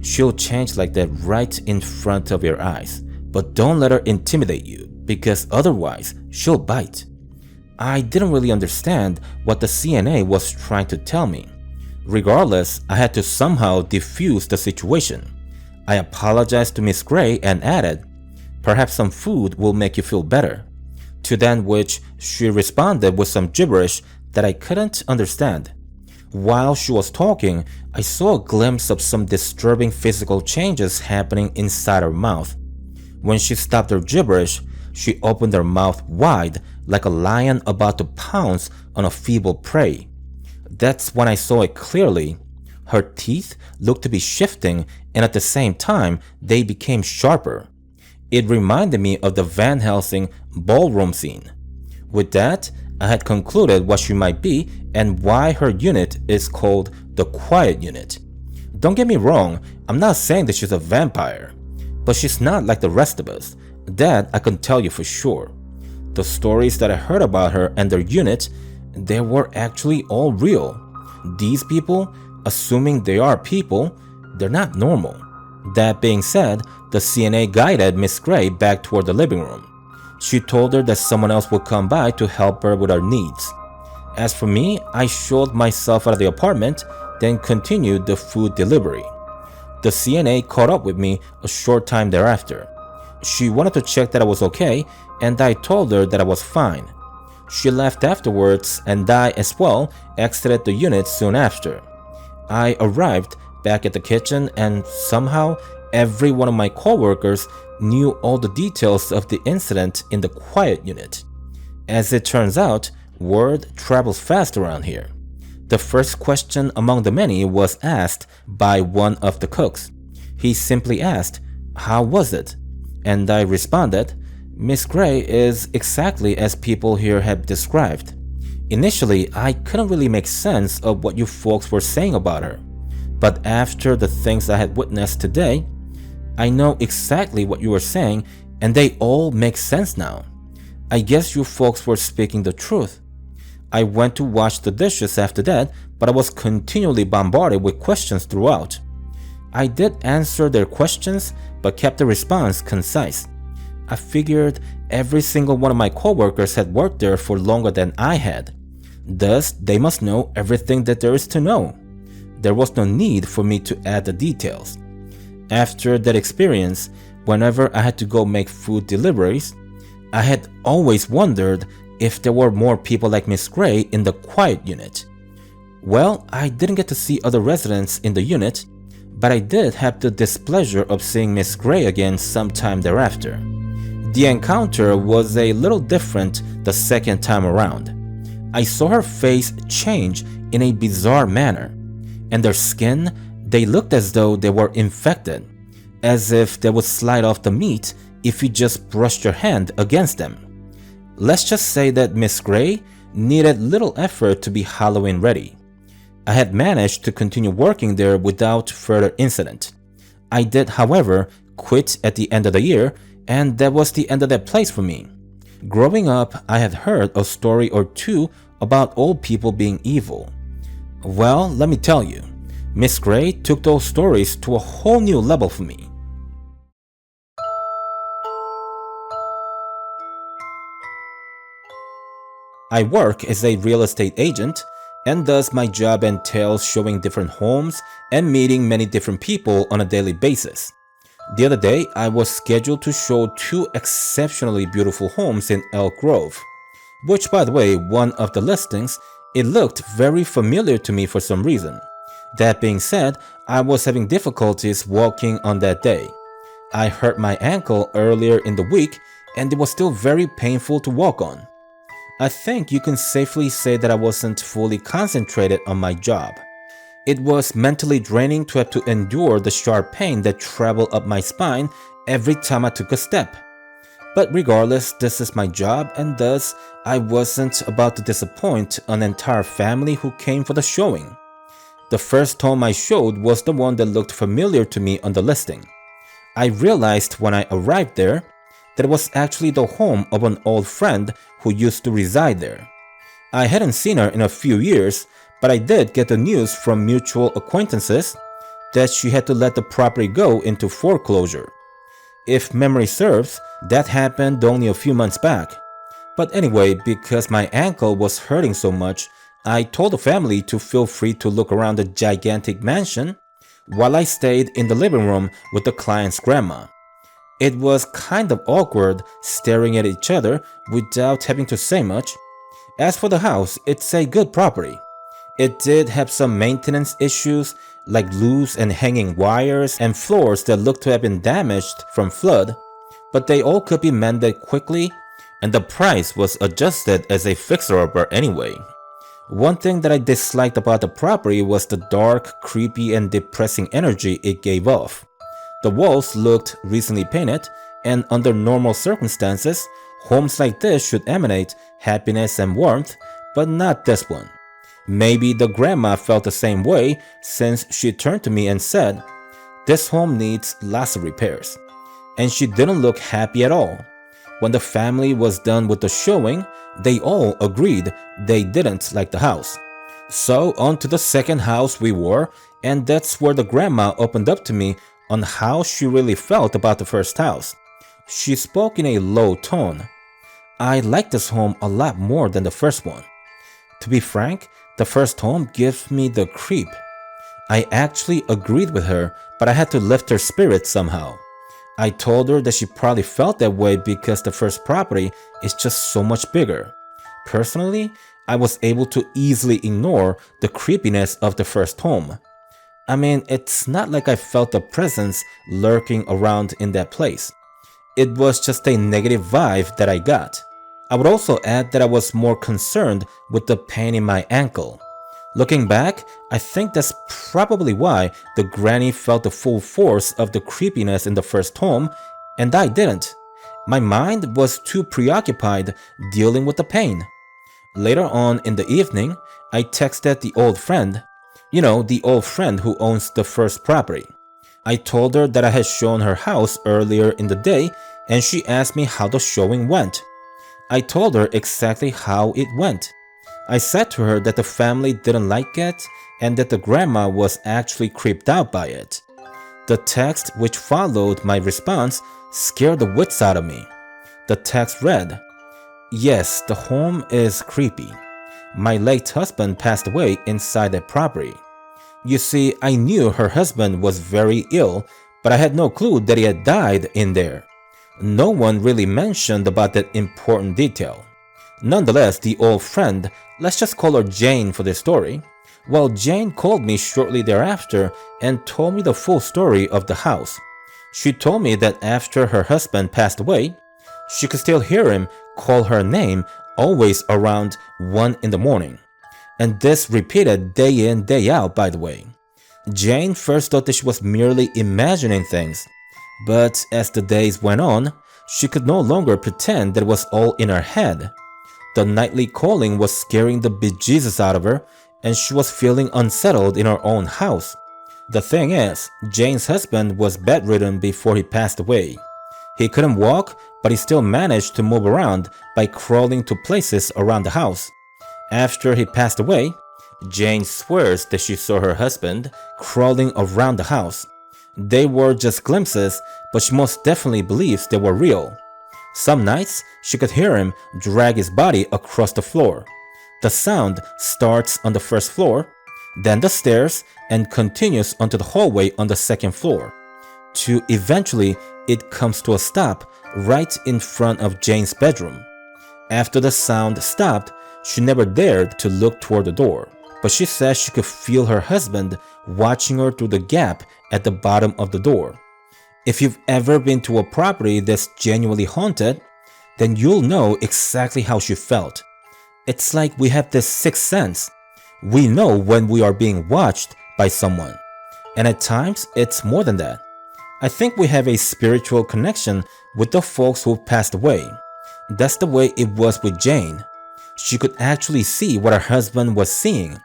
"She'll change like that right in front of your eyes, but don't let her intimidate you, because otherwise she'll bite." I didn't really understand what the CNA was trying to tell me. Regardless, I had to somehow defuse the situation. I apologized to Miss Gray and added, "Perhaps some food will make you feel better." To that which she responded with some gibberish that I couldn't understand. While she was talking, I saw a glimpse of some disturbing physical changes happening inside her mouth. When she stopped her gibberish, she opened her mouth wide like a lion about to pounce on a feeble prey. That's when I saw it clearly. Her teeth looked to be shifting, and at the same time, they became sharper. It reminded me of the Van Helsing ballroom scene. With that, I had concluded what she might be and why her unit is called the Quiet Unit. Don't get me wrong, I'm not saying that she's a vampire, but she's not like the rest of us. That I can tell you for sure. The stories that I heard about her and their unit, they were actually all real. These people, assuming they are people, they're not normal. That being said, the CNA guided Miss Gray back toward the living room. She told her that someone else would come by to help her with her needs. As for me, I showed myself out of the apartment, then continued the food delivery. The CNA caught up with me a short time thereafter. She wanted to check that I was okay, and I told her that I was fine. She left afterwards, and I as well exited the unit soon after. I arrived back at the kitchen, and somehow every one of my coworkers knew all the details of the incident in the Quiet Unit. As it turns out, word travels fast around here. The first question among the many was asked by one of the cooks. He simply asked, "How was it?" And I responded, "Miss Gray is exactly as people here have described." Initially, I couldn't really make sense of what you folks were saying about her. But after the things I had witnessed today, I know exactly what you were saying, and they all make sense now. I guess you folks were speaking the truth. I went to wash the dishes after that, but I was continually bombarded with questions throughout. I did answer their questions, but kept the response concise. I figured every single one of my coworkers had worked there for longer than I had. Thus, they must know everything that there is to know. There was no need for me to add the details. After that experience, whenever I had to go make food deliveries, I had always wondered if there were more people like Miss Gray in the Quiet Unit. Well, I didn't get to see other residents in the unit, but I did have the displeasure of seeing Miss Gray again sometime thereafter. The encounter was a little different the second time around. I saw her face change in a bizarre manner, and their skin, they looked as though they were infected, as if they would slide off the meat if you just brushed your hand against them. Let's just say that Miss Gray needed little effort to be Halloween ready. I had managed to continue working there without further incident. I did, however, quit at the end of the year, and that was the end of that place for me. Growing up, I had heard a story or two about old people being evil. Well, let me tell you, Miss Gray took those stories to a whole new level for me. I work as a real estate agent, and thus my job entails showing different homes and meeting many different people on a daily basis. The other day, I was scheduled to show 2 exceptionally beautiful homes in Elk Grove, which, by the way, one of the listings, it looked very familiar to me for some reason. That being said, I was having difficulties walking on that day. I hurt my ankle earlier in the week, and it was still very painful to walk on. I think you can safely say that I wasn't fully concentrated on my job. It was mentally draining to have to endure the sharp pain that traveled up my spine every time I took a step. But regardless, this is my job, and thus I wasn't about to disappoint an entire family who came for the showing. The first home I showed was the one that looked familiar to me on the listing. I realized when I arrived there that it was actually the home of an old friend who used to reside there. I hadn't seen her in a few years, but I did get the news from mutual acquaintances that she had to let the property go into foreclosure. If memory serves, that happened only a few months back. But anyway, because my ankle was hurting so much, I told the family to feel free to look around the gigantic mansion while I stayed in the living room with the client's grandma. It was kind of awkward staring at each other without having to say much. As for the house, it's a good property. It did have some maintenance issues like loose and hanging wires and floors that looked to have been damaged from flood, but they all could be mended quickly, and the price was adjusted as a fixer-upper anyway. One thing that I disliked about the property was the dark, creepy, and depressing energy it gave off. The walls looked recently painted, and under normal circumstances, homes like this should emanate happiness and warmth, but not this one. Maybe the grandma felt the same way since she turned to me and said, "This home needs lots of repairs." And she didn't look happy at all. When the family was done with the showing, they all agreed they didn't like the house. So on to the second house we were, and that's where the grandma opened up to me on how she really felt about the first house. She spoke in a low tone. "I like this home a lot more than the first one. To be frank, the first home gives me the creep." I actually agreed with her, but I had to lift her spirits somehow. I told her that she probably felt that way because the first property is just so much bigger. Personally, I was able to easily ignore the creepiness of the first home. I mean, it's not like I felt a presence lurking around in that place. It was just a negative vibe that I got. I would also add that I was more concerned with the pain in my ankle. Looking back, I think that's probably why the granny felt the full force of the creepiness in the first home, and I didn't. My mind was too preoccupied dealing with the pain. Later on in the evening, I texted the old friend. The old friend who owns the first property. I told her that I had shown her house earlier in the day, and she asked me how the showing went. I told her exactly how it went. I said to her that the family didn't like it and that the grandma was actually creeped out by it. The text which followed my response scared the wits out of me. The text read, "Yes, the home is creepy. My late husband passed away inside that property. You see, I knew her husband was very ill, but I had no clue that he had died in there. No one really mentioned about that important detail." Nonetheless, the old friend, let's just call her Jane for this story, well, Jane called me shortly thereafter and told me the full story of the house. She told me that after her husband passed away, she could still hear him call her name always around 1 in the morning. And this repeated day in, day out, by the way. Jane first thought that she was merely imagining things, but as the days went on, she could no longer pretend that it was all in her head. The nightly calling was scaring the bejesus out of her, and she was feeling unsettled in her own house. The thing is, Jane's husband was bedridden before he passed away. He couldn't walk, but he still managed to move around by crawling to places around the house. After he passed away, Jane swears that she saw her husband crawling around the house. They were just glimpses, but she most definitely believes they were real. Some nights, she could hear him drag his body across the floor. The sound starts on the first floor, then the stairs, and continues onto the hallway on the second floor, to eventually it comes to a stop right in front of Jane's bedroom. After the sound stopped, she never dared to look toward the door, but she says she could feel her husband watching her through the gap at the bottom of the door. If you've ever been to a property that's genuinely haunted, then you'll know exactly how she felt. It's like we have this sixth sense. We know when we are being watched by someone. And at times, it's more than that. I think we have a spiritual connection with the folks who passed away. That's the way it was with Jane. She could actually see what her husband was seeing.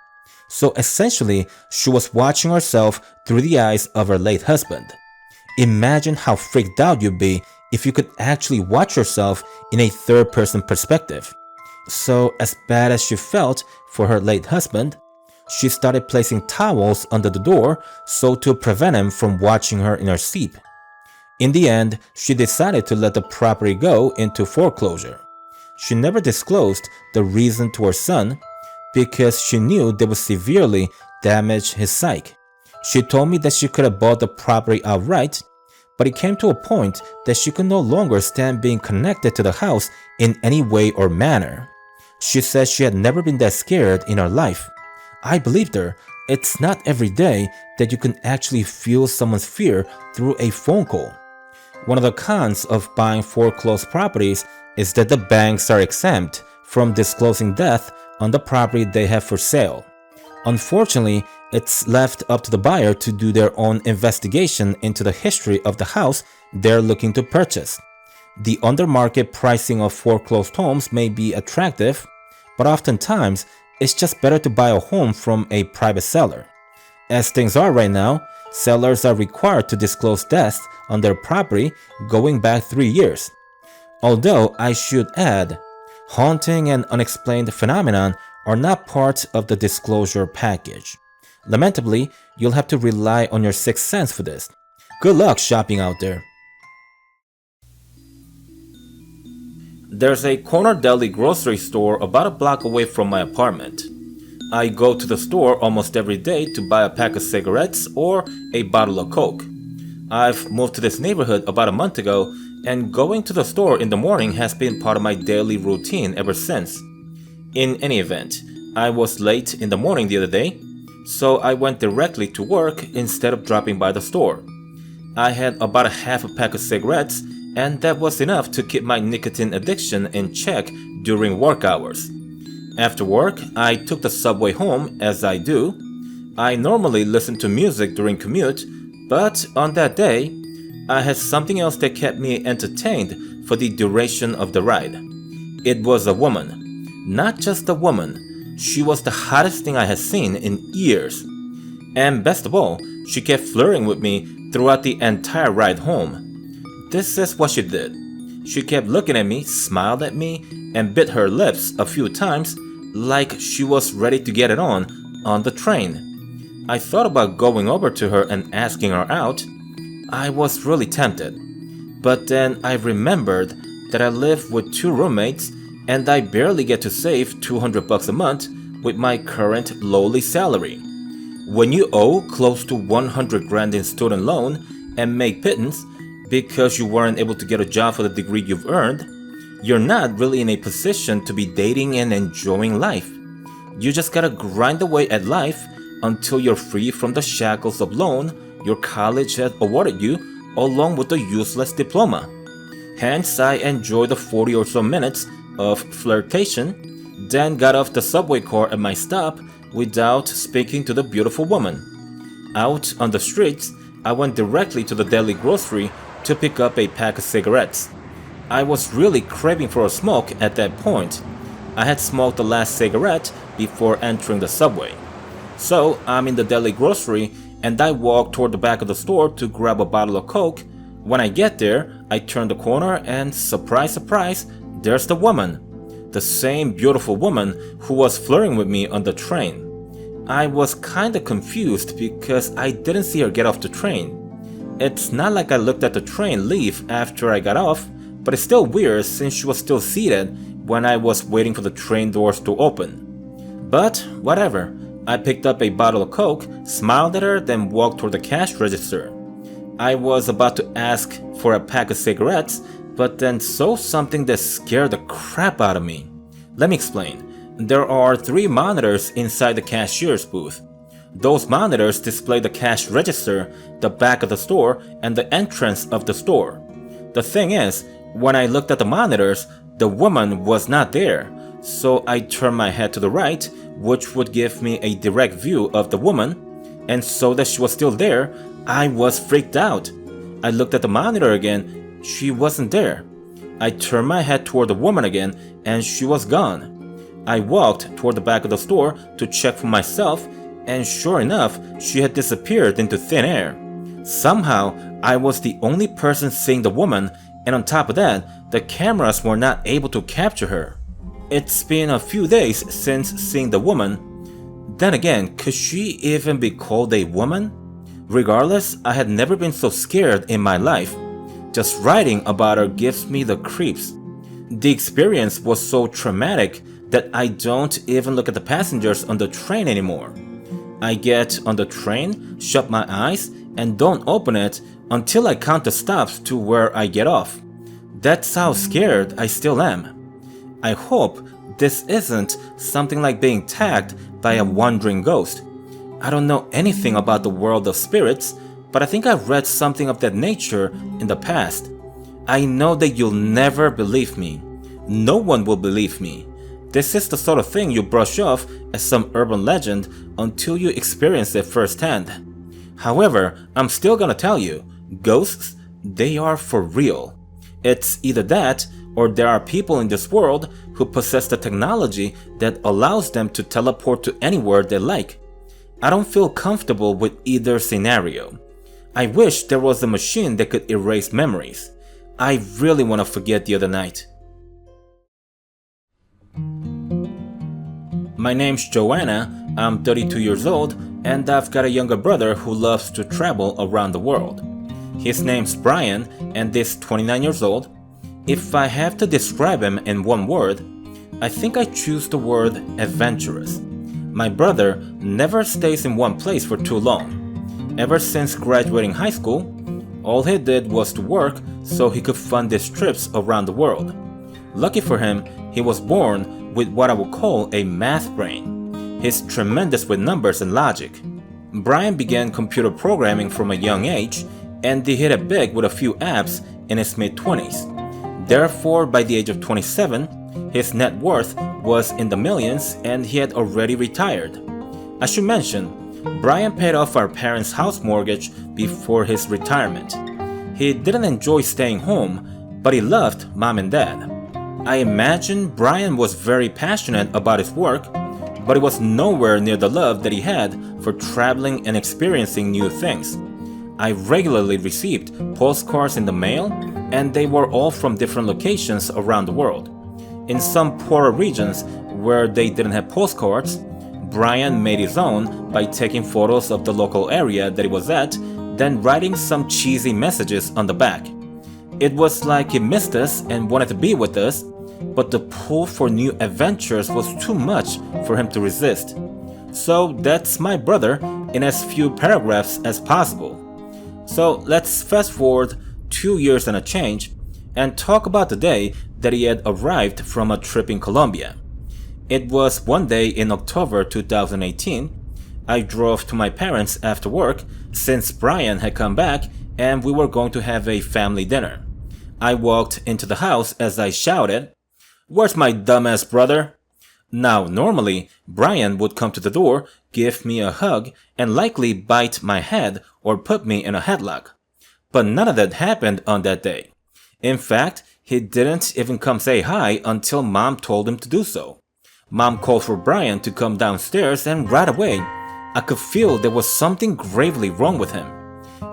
So essentially, she was watching herself through the eyes of her late husband. Imagine how freaked out you'd be if you could actually watch yourself in a third-person perspective. So, as bad as she felt for her late husband, she started placing towels under the door so to prevent him from watching her in her sleep. In the end, she decided to let the property go into foreclosure. She never disclosed the reason to her son because she knew they would severely damage his psyche. She told me that she could have bought the property outright, but it came to a point that she could no longer stand being connected to the house in any way or manner. She said she had never been that scared in her life. I believed her. It's not every day that you can actually feel someone's fear through a phone call. One of the cons of buying foreclosed properties is that the banks are exempt from disclosing death on the property they have for sale. Unfortunately, it's left up to the buyer to do their own investigation into the history of the house they're looking to purchase. The under-market pricing of foreclosed homes may be attractive, but oftentimes it's just better to buy a home from a private seller. As things are right now, sellers are required to disclose deaths on their property going back 3 years. Although I should add, haunting and unexplained phenomenon are not part of the disclosure package. Lamentably, you'll have to rely on your sixth sense for this. Good luck shopping out there. There's a corner deli grocery store about a block away from my apartment. I go to the store almost every day to buy a pack of cigarettes or a bottle of Coke. I've moved to this neighborhood about a month ago, and going to the store in the morning has been part of my daily routine ever since. In any event, I was late in the morning the other day, so I went directly to work instead of dropping by the store. I had about a half a pack of cigarettes, and that was enough to keep my nicotine addiction in check during work hours. After work, I took the subway home, as I do. I normally listen to music during commute, but on that day, I had something else that kept me entertained for the duration of the ride. It was a woman. Not just a woman, she was the hottest thing I had seen in years. And best of all, she kept flirting with me throughout the entire ride home. This is what she did. She kept looking at me, smiled at me, and bit her lips a few times like she was ready to get it on the train. I thought about going over to her and asking her out. I was really tempted. But then I remembered that I live with 2 roommates and I barely get to save $200 a month with my current lowly salary. When you owe close to 100 grand in student loan and make pittance because you weren't able to get a job for the degree you've earned, you're not really in a position to be dating and enjoying life. You just gotta grind away at life until you're free from the shackles of loan your college had awarded you along with a useless diploma. Hence, I enjoyed the 40 or so minutes of flirtation, then got off the subway car at my stop without speaking to the beautiful woman. Out on the streets, I went directly to the deli grocery to pick up a pack of cigarettes. I was really craving for a smoke at that point. I had smoked the last cigarette before entering the subway. So I'm in the deli grocery and I walk toward the back of the store to grab a bottle of Coke. When I get there, I turn the corner and surprise, surprise, there's the woman. The same beautiful woman who was flirting with me on the train. I was kinda confused because I didn't see her get off the train. It's not like I looked at the train leave after I got off, but it's still weird since she was still seated when I was waiting for the train doors to open. But whatever, I picked up a bottle of Coke, smiled at her, then walked toward the cash register. I was about to ask for a pack of cigarettes, but then saw something that scared the crap out of me. Let me explain. There are 3 monitors inside the cashier's booth. Those monitors display the cash register, the back of the store, and the entrance of the store. The thing is, when I looked at the monitors, the woman was not there, so I turned my head to the right, which would give me a direct view of the woman, and so that she was still there, I was freaked out. I looked at the monitor again, she wasn't there. I turned my head toward the woman again, and she was gone. I walked toward the back of the store to check for myself, and sure enough, she had disappeared into thin air. Somehow, I was the only person seeing the woman, and on top of that, the cameras were not able to capture her. It's been a few days since seeing the woman. Then again, could she even be called a woman? Regardless, I had never been so scared in my life. Just writing about her gives me the creeps. The experience was so traumatic that I don't even look at the passengers on the train anymore. I get on the train, shut my eyes, and don't open it until I count the stops to where I get off. That's how scared I still am. I hope this isn't something like being tagged by a wandering ghost. I don't know anything about the world of spirits, but I think I've read something of that nature in the past. I know that you'll never believe me. No one will believe me. This is the sort of thing you brush off as some urban legend until you experience it firsthand. However, I'm still gonna tell you, ghosts, they are for real. It's either that, or there are people in this world who possess the technology that allows them to teleport to anywhere they like. I don't feel comfortable with either scenario. I wish there was a machine that could erase memories. I really want to forget the other night. My name's Joanna, I'm 32 years old, and I've got a younger brother who loves to travel around the world. His name's Brian, and he's 29 years old. If I have to describe him in one word, I think I choose the word adventurous. My brother never stays in one place for too long. Ever since graduating high school, all he did was to work so he could fund his trips around the world. Lucky for him, he was born with what I would call a math brain. He's tremendous with numbers and logic. Brian began computer programming from a young age, and he hit it big with a few apps in his mid-20s. Therefore, by the age of 27, his net worth was in the millions and he had already retired. I should mention, Brian paid off our parents' house mortgage before his retirement. He didn't enjoy staying home, but he loved mom and dad. I imagine Brian was very passionate about his work, but it was nowhere near the love that he had for traveling and experiencing new things. I regularly received postcards in the mail, and they were all from different locations around the world. In some poorer regions where they didn't have postcards, Brian made his own by taking photos of the local area that he was at, then writing some cheesy messages on the back. It was like he missed us and wanted to be with us, but the pull for new adventures was too much for him to resist. So that's my brother in as few paragraphs as possible. So let's fast forward 2 years and a change and talk about the day that he had arrived from a trip in Colombia. It was one day in October 2018. I drove to my parents after work since Brian had come back and we were going to have a family dinner. I walked into the house as I shouted, "Where's my dumbass brother?" Now, normally, Brian would come to the door, give me a hug, and likely bite my head or put me in a headlock. But none of that happened on that day. In fact, he didn't even come say hi until Mom told him to do so. Mom called for Brian to come downstairs, and right away, I could feel there was something gravely wrong with him.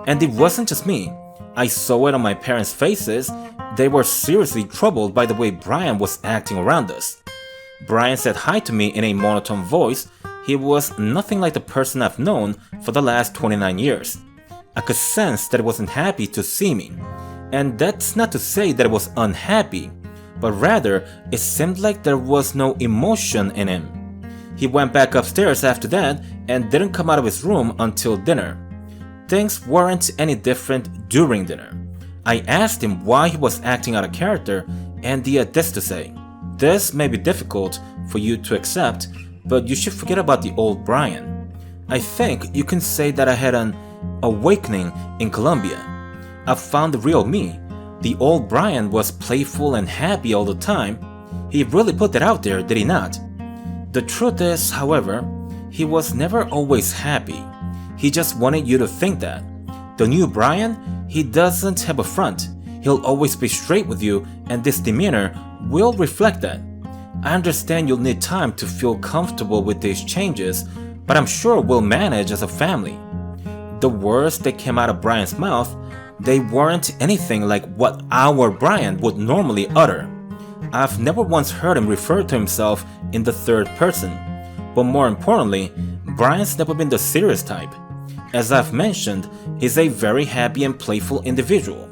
And it wasn't just me. I saw it on my parents' faces. They were seriously troubled by the way Brian was acting around us. Brian said hi to me in a monotone voice. He was nothing like the person I've known for the last 29 years. I could sense that he wasn't happy to see me. And that's not to say that I was unhappy, but rather it seemed like there was no emotion in him. He went back upstairs after that and didn't come out of his room until dinner. Things weren't any different during dinner. I asked him why he was acting out of character, and he had this to say: "This may be difficult for you to accept, but you should forget about the old Brian. I think you can say that I had an awakening in Colombia. I found the real me. The old Brian was playful and happy all the time. He really put that out there, did he not? The truth is, however, he was never always happy. He just wanted you to think that. The new Brian, he doesn't have a front. He'll always be straight with you, and this demeanor will reflect that. I understand you'll need time to feel comfortable with these changes, but I'm sure we'll manage as a family. The words that came out of Brian's mouth, they weren't anything like what our Brian would normally utter. I've never once heard him refer to himself in the third person, but more importantly, Brian's never been the serious type. As I've mentioned, he's a very happy and playful individual.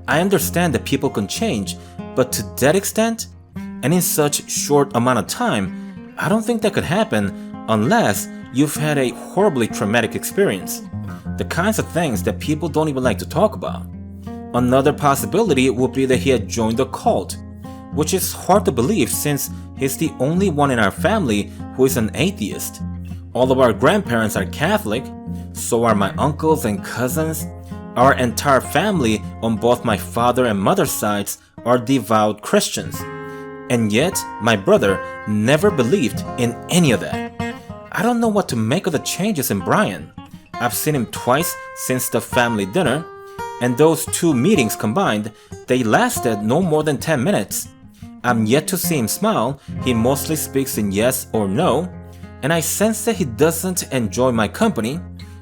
I understand that people can change, but to that extent, and in such short amount of time, I don't think that could happen unless you've had a horribly traumatic experience. The kinds of things that people don't even like to talk about. Another possibility would be that he had joined a cult, which is hard to believe since he's the only one in our family who is an atheist. All of our grandparents are Catholic, so are my uncles and cousins. Our entire family on both my father and mother's sides are devout Christians. And yet, my brother never believed in any of that. I don't know what to make of the changes in Brian. I've seen him twice since the family dinner, and those 2 meetings combined, they lasted no more than 10 minutes. I'm yet to see him smile. He mostly speaks in yes or no, and I sense that he doesn't enjoy my company,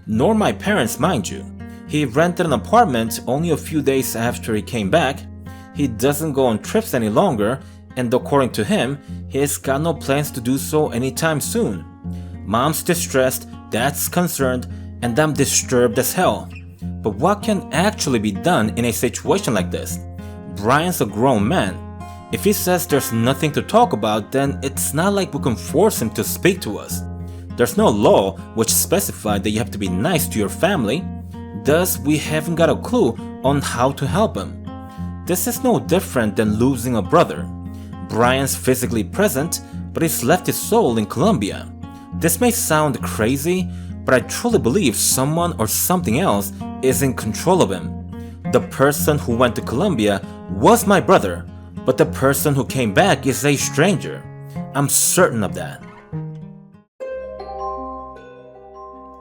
nor my parents, mind you. He rented an apartment only a few days after he came back. He doesn't go on trips any longer, and according to him, he's got no plans to do so anytime soon. Mom's distressed, Dad's concerned, and I'm disturbed as hell. But what can actually be done in a situation like this? Brian's a grown man. If he says there's nothing to talk about, then it's not like we can force him to speak to us. There's no law which specifies that you have to be nice to your family. Thus, we haven't got a clue on how to help him. This is no different than losing a brother. Brian's physically present, but he's left his soul in Colombia. This may sound crazy, but I truly believe someone or something else is in control of him. The person who went to Colombia was my brother, but the person who came back is a stranger. I'm certain of that.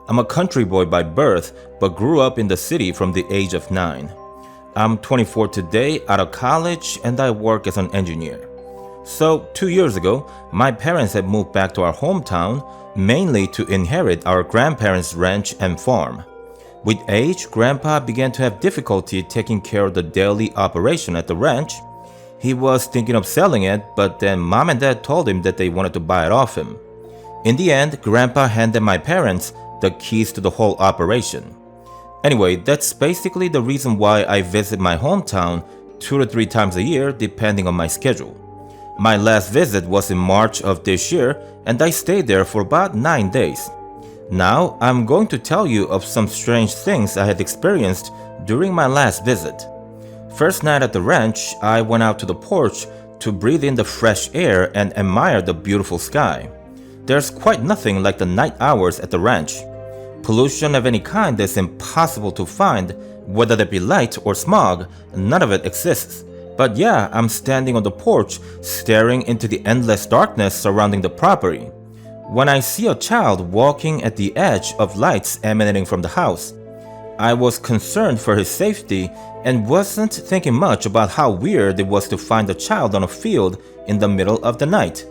I'm a country boy by birth, but grew up in the city from the age of 9. I'm 24 today, out of college, and I work as an engineer. So, 2 years ago, my parents had moved back to our hometown, mainly to inherit our grandparents' ranch and farm. With age, Grandpa began to have difficulty taking care of the daily operation at the ranch. He was thinking of selling it, but then Mom and Dad told him that they wanted to buy it off him. In the end, Grandpa handed my parents the keys to the whole operation. Anyway, that's basically the reason why I visit my hometown 2 to 3 times a year, depending on my schedule. My last visit was in March of this year, and I stayed there for about 9 days. Now, I'm going to tell you of some strange things I had experienced during my last visit. First night at the ranch, I went out to the porch to breathe in the fresh air and admire the beautiful sky. There's quite nothing like the night hours at the ranch. Pollution of any kind is impossible to find, whether it be light or smog, none of it exists. But yeah, I'm standing on the porch, staring into the endless darkness surrounding the property, when I see a child walking at the edge of lights emanating from the house. I was concerned for his safety and wasn't thinking much about how weird it was to find a child on a field in the middle of the night.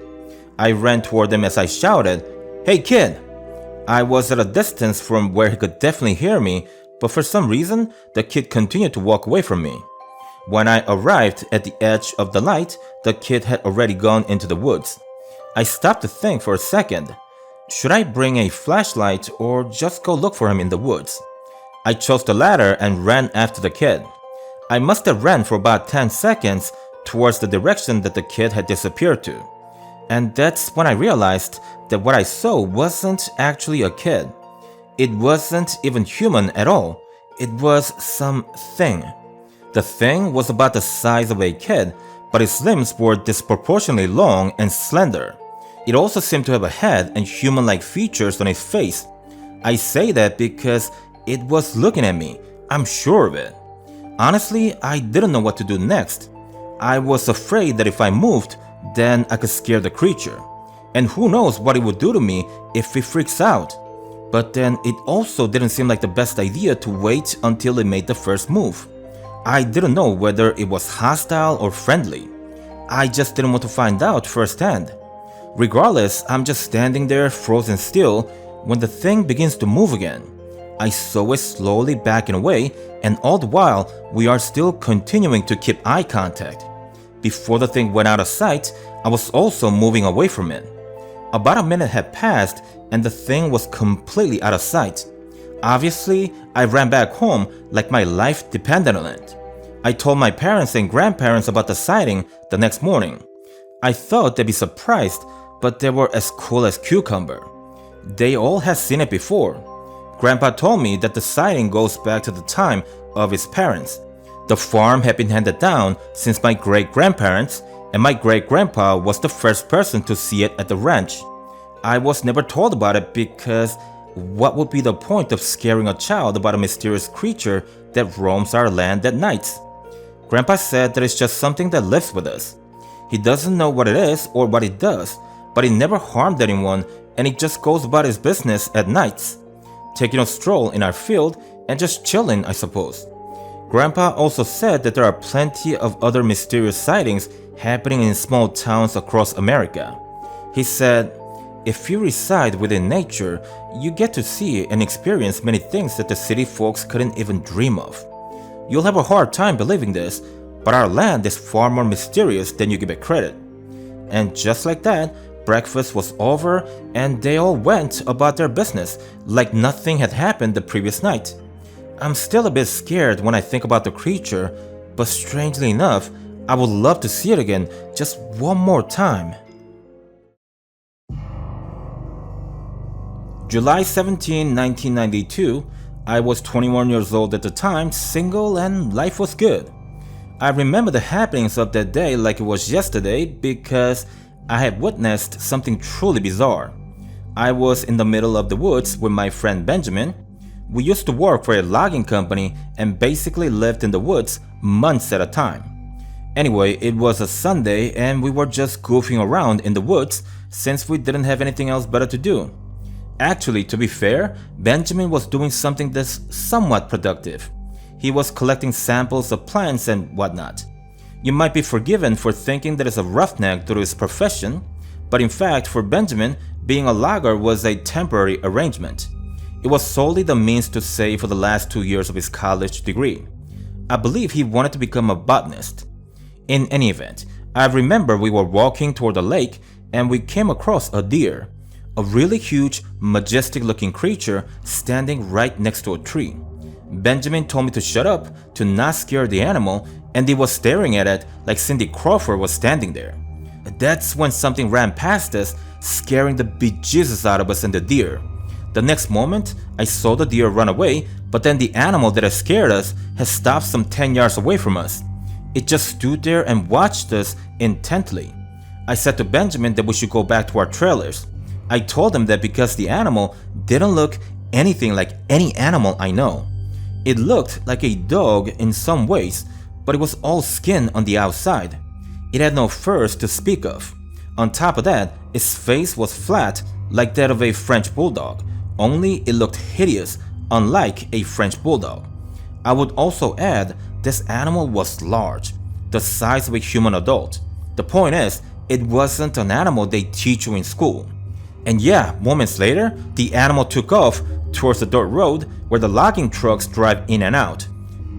I ran toward him as I shouted, "Hey kid!" I was at a distance from where he could definitely hear me, but for some reason, the kid continued to walk away from me. When I arrived at the edge of the light, the kid had already gone into the woods. I stopped to think for a second. Should I bring a flashlight or just go look for him in the woods? I chose the latter and ran after the kid. I must have ran for about 10 seconds towards the direction that the kid had disappeared to. And that's when I realized that what I saw wasn't actually a kid. It wasn't even human at all. It was some thing. The thing was about the size of a kid, but its limbs were disproportionately long and slender. It also seemed to have a head and human-like features on its face. I say that because it was looking at me. I'm sure of it. Honestly, I didn't know what to do next. I was afraid that if I moved, then I could scare the creature. And who knows what it would do to me if it freaks out. But then it also didn't seem like the best idea to wait until it made the first move. I didn't know whether it was hostile or friendly. I just didn't want to find out firsthand. Regardless, I'm just standing there frozen still when the thing begins to move again. I saw it slowly backing away, and all the while, we are still continuing to keep eye contact. Before the thing went out of sight, I was also moving away from it. About a minute had passed, and the thing was completely out of sight. Obviously, I ran back home like my life depended on it. I told my parents and grandparents about the sighting the next morning. I thought they'd be surprised, but they were as cool as cucumber. They all had seen it before. Grandpa told me that the sighting goes back to the time of his parents. The farm had been handed down since my great-grandparents, and my great-grandpa was the first person to see it at the ranch. I was never told about it because what would be the point of scaring a child about a mysterious creature that roams our land at nights? Grandpa said that it's just something that lives with us. He doesn't know what it is or what it does, but it never harmed anyone, and it just goes about his business at nights, taking a stroll in our field and just chilling, I suppose. Grandpa also said that there are plenty of other mysterious sightings happening in small towns across America. He said, if you reside within nature, you get to see and experience many things that the city folks couldn't even dream of. You'll have a hard time believing this, but our land is far more mysterious than you give it credit. And just like that, breakfast was over and they all went about their business like nothing had happened the previous night. I'm still a bit scared when I think about the creature, but strangely enough, I would love to see it again just one more time. July 17, 1992, I was 21 years old at the time, single, and life was good. I remember the happenings of that day like it was yesterday because I had witnessed something truly bizarre. I was in the middle of the woods with my friend Benjamin. We used to work for a logging company and basically lived in the woods months at a time. Anyway, it was a Sunday and we were just goofing around in the woods since we didn't have anything else better to do. Actually, to be fair, Benjamin was doing something that's somewhat productive. He was collecting samples of plants and whatnot. You might be forgiven for thinking that it's a roughneck due to his profession, but in fact, for Benjamin, being a logger was a temporary arrangement. It was solely the means to save for the last 2 years of his college degree. I believe he wanted to become a botanist. In any event, I remember we were walking toward the lake and we came across a deer, a really huge, majestic-looking creature standing right next to a tree. Benjamin told me to shut up, to not scare the animal, and he was staring at it like Cindy Crawford was standing there. That's when something ran past us, scaring the bejesus out of us and the deer. The next moment, I saw the deer run away, but then the animal that had scared us had stopped some 10 yards away from us. It just stood there and watched us intently. I said to Benjamin that we should go back to our trailers. I told him that because the animal didn't look anything like any animal I know. It looked like a dog in some ways, but it was all skin on the outside. It had no furs to speak of. On top of that, its face was flat like that of a French bulldog, only it looked hideous, unlike a French bulldog. I would also add, this animal was large, the size of a human adult. The point is, it wasn't an animal they teach you in school. And yeah, moments later, the animal took off towards the dirt road where the logging trucks drive in and out.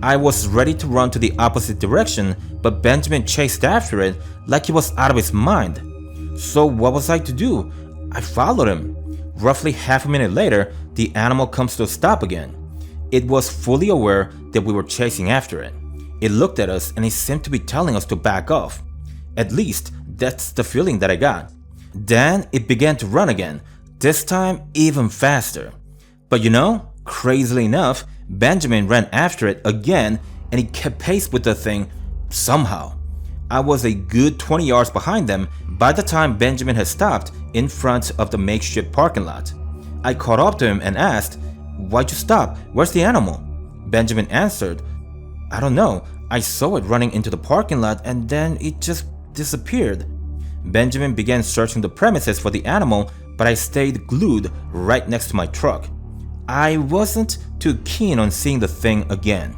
I was ready to run to the opposite direction, but Benjamin chased after it like he was out of his mind. So what was I to do? I followed him. Roughly half a minute later, the animal comes to a stop again. It was fully aware that we were chasing after it. It looked at us and it seemed to be telling us to back off. At least, that's the feeling that I got. Then it began to run again, this time even faster. But you know, crazily enough, Benjamin ran after it again and he kept pace with the thing somehow. I was a good 20 yards behind them by the time Benjamin had stopped in front of the makeshift parking lot. I caught up to him and asked, "Why'd you stop? Where's the animal?" Benjamin answered, "I don't know. I saw it running into the parking lot and then it just disappeared." Benjamin began searching the premises for the animal, but I stayed glued right next to my truck. I wasn't too keen on seeing the thing again.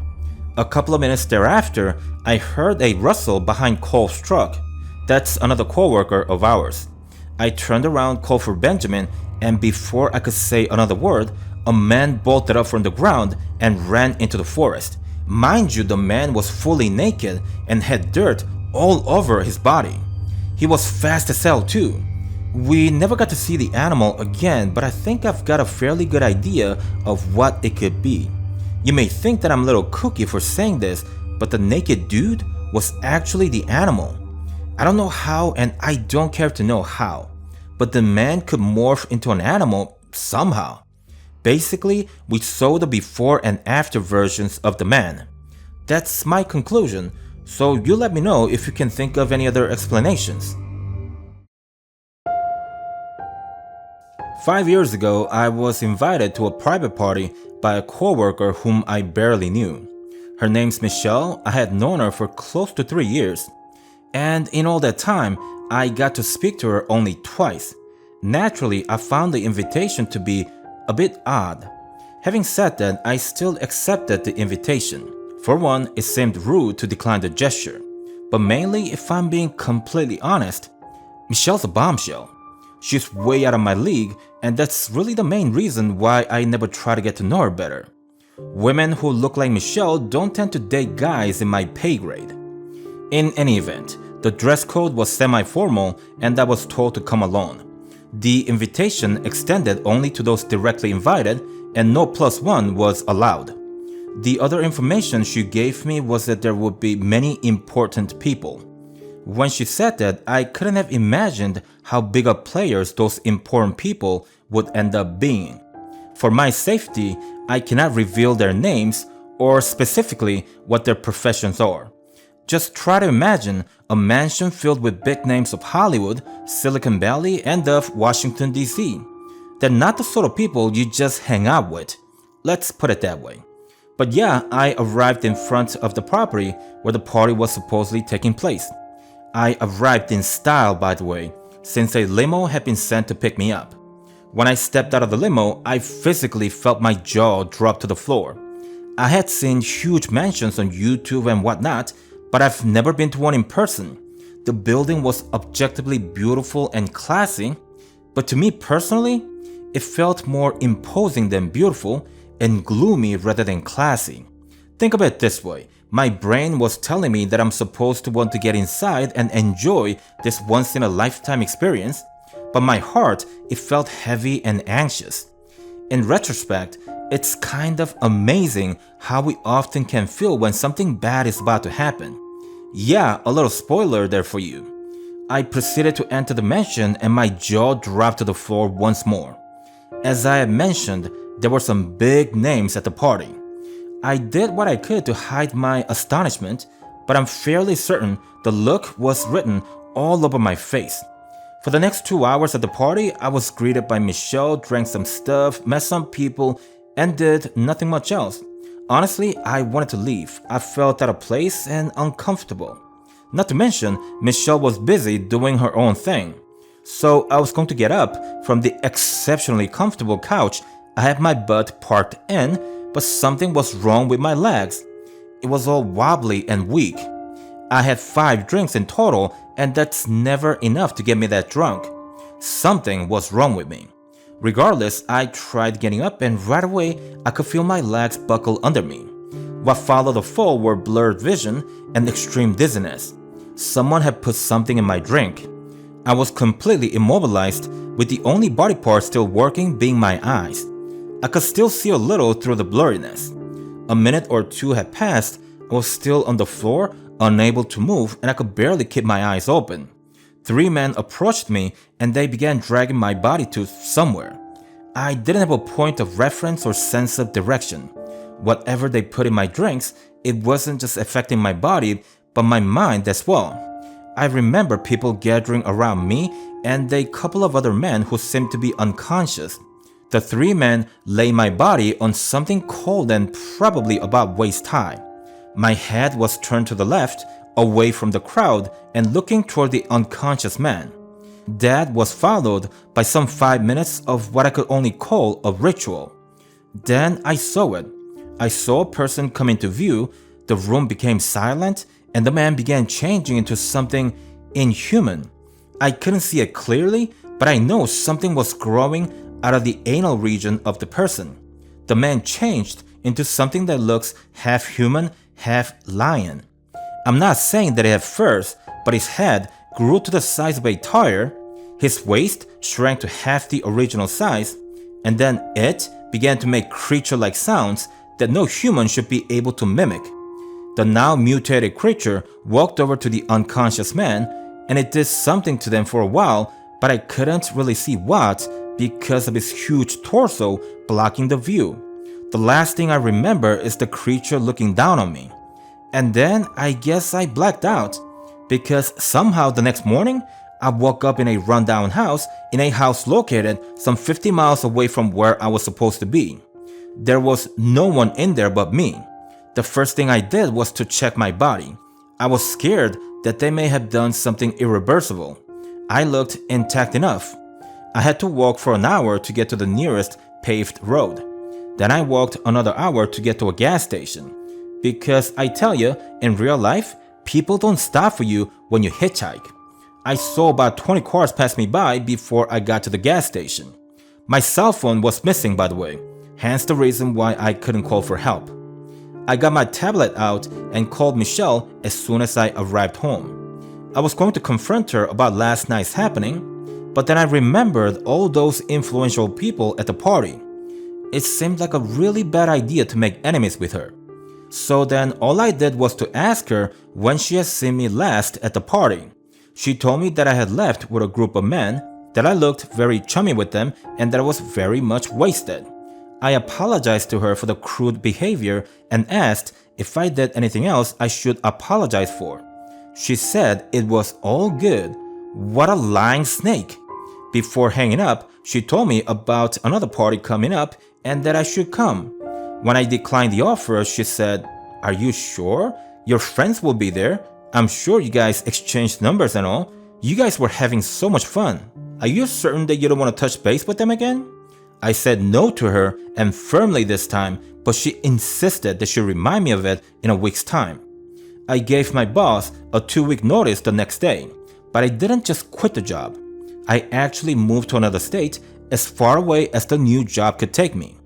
A couple of minutes thereafter, I heard a rustle behind Cole's truck. That's another coworker of ours. I turned around, called for Benjamin, and before I could say another word, a man bolted up from the ground and ran into the forest. Mind you, the man was fully naked and had dirt all over his body. He was fast as hell too. We never got to see the animal again, but I think I've got a fairly good idea of what it could be. You may think that I'm a little kooky for saying this, but the naked dude was actually the animal. I don't know how, and I don't care to know how, but the man could morph into an animal somehow. Basically, we saw the before and after versions of the man. That's my conclusion, so you let me know if you can think of any other explanations. 5 years ago, I was invited to a private party by a coworker whom I barely knew. Her name's Michelle. I had known her for close to 3 years. And in all that time, I got to speak to her only twice. Naturally, I found the invitation to be a bit odd. Having said that, I still accepted the invitation. For one, it seemed rude to decline the gesture. But mainly, if I'm being completely honest, Michelle's a bombshell. She's way out of my league, and that's really the main reason why I never try to get to know her better. Women who look like Michelle don't tend to date guys in my pay grade. In any event, the dress code was semi-formal and I was told to come alone. The invitation extended only to those directly invited and no +1 was allowed. The other information she gave me was that there would be many important people. When she said that, I couldn't have imagined how big of players those important people would end up being. For my safety, I cannot reveal their names or specifically what their professions are. Just try to imagine a mansion filled with big names of Hollywood, Silicon Valley, and of Washington, D.C. They're not the sort of people you just hang out with. Let's put it that way. But yeah, I arrived in front of the property where the party was supposedly taking place. I arrived in style, by the way, since a limo had been sent to pick me up. When I stepped out of the limo, I physically felt my jaw drop to the floor. I had seen huge mansions on YouTube and whatnot, but I've never been to one in person. The building was objectively beautiful and classy, but to me personally, it felt more imposing than beautiful and gloomy rather than classy. Think of it this way, my brain was telling me that I'm supposed to want to get inside and enjoy this once-in-a-lifetime experience, but my heart, it felt heavy and anxious. In retrospect, it's kind of amazing how we often can feel when something bad is about to happen. Yeah, a little spoiler there for you. I proceeded to enter the mansion and my jaw dropped to the floor once more. As I had mentioned, there were some big names at the party. I did what I could to hide my astonishment, but I'm fairly certain the look was written all over my face. For the next 2 hours at the party, I was greeted by Michelle, drank some stuff, met some people, and did nothing much else. Honestly, I wanted to leave. I felt out of place and uncomfortable. Not to mention, Michelle was busy doing her own thing. So I was going to get up from the exceptionally comfortable couch I had my butt parked in, but something was wrong with my legs. It was all wobbly and weak. I had 5 drinks in total, and that's never enough to get me that drunk. Something was wrong with me. Regardless, I tried getting up and right away I could feel my legs buckle under me. What followed the fall were blurred vision and extreme dizziness. Someone had put something in my drink. I was completely immobilized, with the only body part still working being my eyes. I could still see a little through the blurriness. A minute or two had passed, I was still on the floor, unable to move, and I could barely keep my eyes open. 3 men approached me and they began dragging my body to somewhere. I didn't have a point of reference or sense of direction. Whatever they put in my drinks, it wasn't just affecting my body, but my mind as well. I remember people gathering around me and a couple of other men who seemed to be unconscious. The 3 men lay my body on something cold and probably about waist high. My head was turned to the left, away from the crowd and looking toward the unconscious man. That was followed by some 5 minutes of what I could only call a ritual. Then I saw it. I saw a person come into view, the room became silent, and the man began changing into something inhuman. I couldn't see it clearly, but I know something was growing out of the anal region of the person. the man changed into something that looks half human, half lion. I'm not saying that it had furs, but his head grew to the size of a tire, his waist shrank to half the original size, and then it began to make creature-like sounds that no human should be able to mimic. The now mutated creature walked over to the unconscious man, and it did something to them for a while, but I couldn't really see what because of his huge torso blocking the view. The last thing I remember is the creature looking down on me. And then I guess I blacked out, because somehow the next morning, I woke up in a rundown house in a house located some 50 miles away from where I was supposed to be. There was no one in there but me. The first thing I did was to check my body. I was scared that they may have done something irreversible. I looked intact enough. I had to walk for an hour to get to the nearest paved road. Then I walked another hour to get to a gas station. Because I tell you, in real life, people don't stop for you when you hitchhike. I saw about 20 cars pass me by before I got to the gas station. My cell phone was missing, by the way, hence the reason why I couldn't call for help. I got my tablet out and called Michelle as soon as I arrived home. I was going to confront her about last night's happening, but then I remembered all those influential people at the party. It seemed like a really bad idea to make enemies with her. So then all I did was to ask her when she had seen me last at the party. She told me that I had left with a group of men, that I looked very chummy with them, and that I was very much wasted. I apologized to her for the crude behavior and asked if I did anything else I should apologize for. She said it was all good. What a lying snake. Before hanging up, she told me about another party coming up and that I should come. When I declined the offer, she said, "Are you sure? Your friends will be there. I'm sure you guys exchanged numbers and all. You guys were having so much fun. Are you certain that you don't want to touch base with them again?" I said no to her, and firmly this time, but she insisted that she remind me of it in a week's time. I gave my boss a 2-week notice the next day, but I didn't just quit the job. I actually moved to another state as far away as the new job could take me.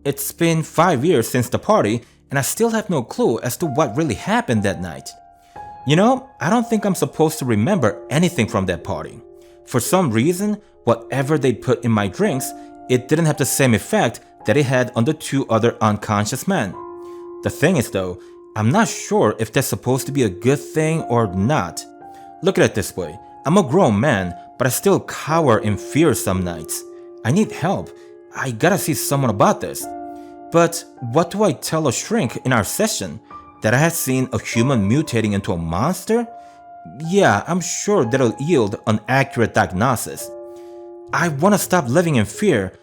It's been 5 years since the party, and I still have no clue as to what really happened that night. You know, I don't think I'm supposed to remember anything from that party. For some reason, whatever they put in my drinks, it didn't have the same effect that it had on the 2 other unconscious men. The thing is though, I'm not sure if that's supposed to be a good thing or not. Look at it this way, I'm a grown man, but I still cower in fear some nights. I need help. I gotta see someone about this. But what do I tell a shrink in our session? That I had seen a human mutating into a monster? Yeah, I'm sure that'll yield an accurate diagnosis. I want to stop living in fear.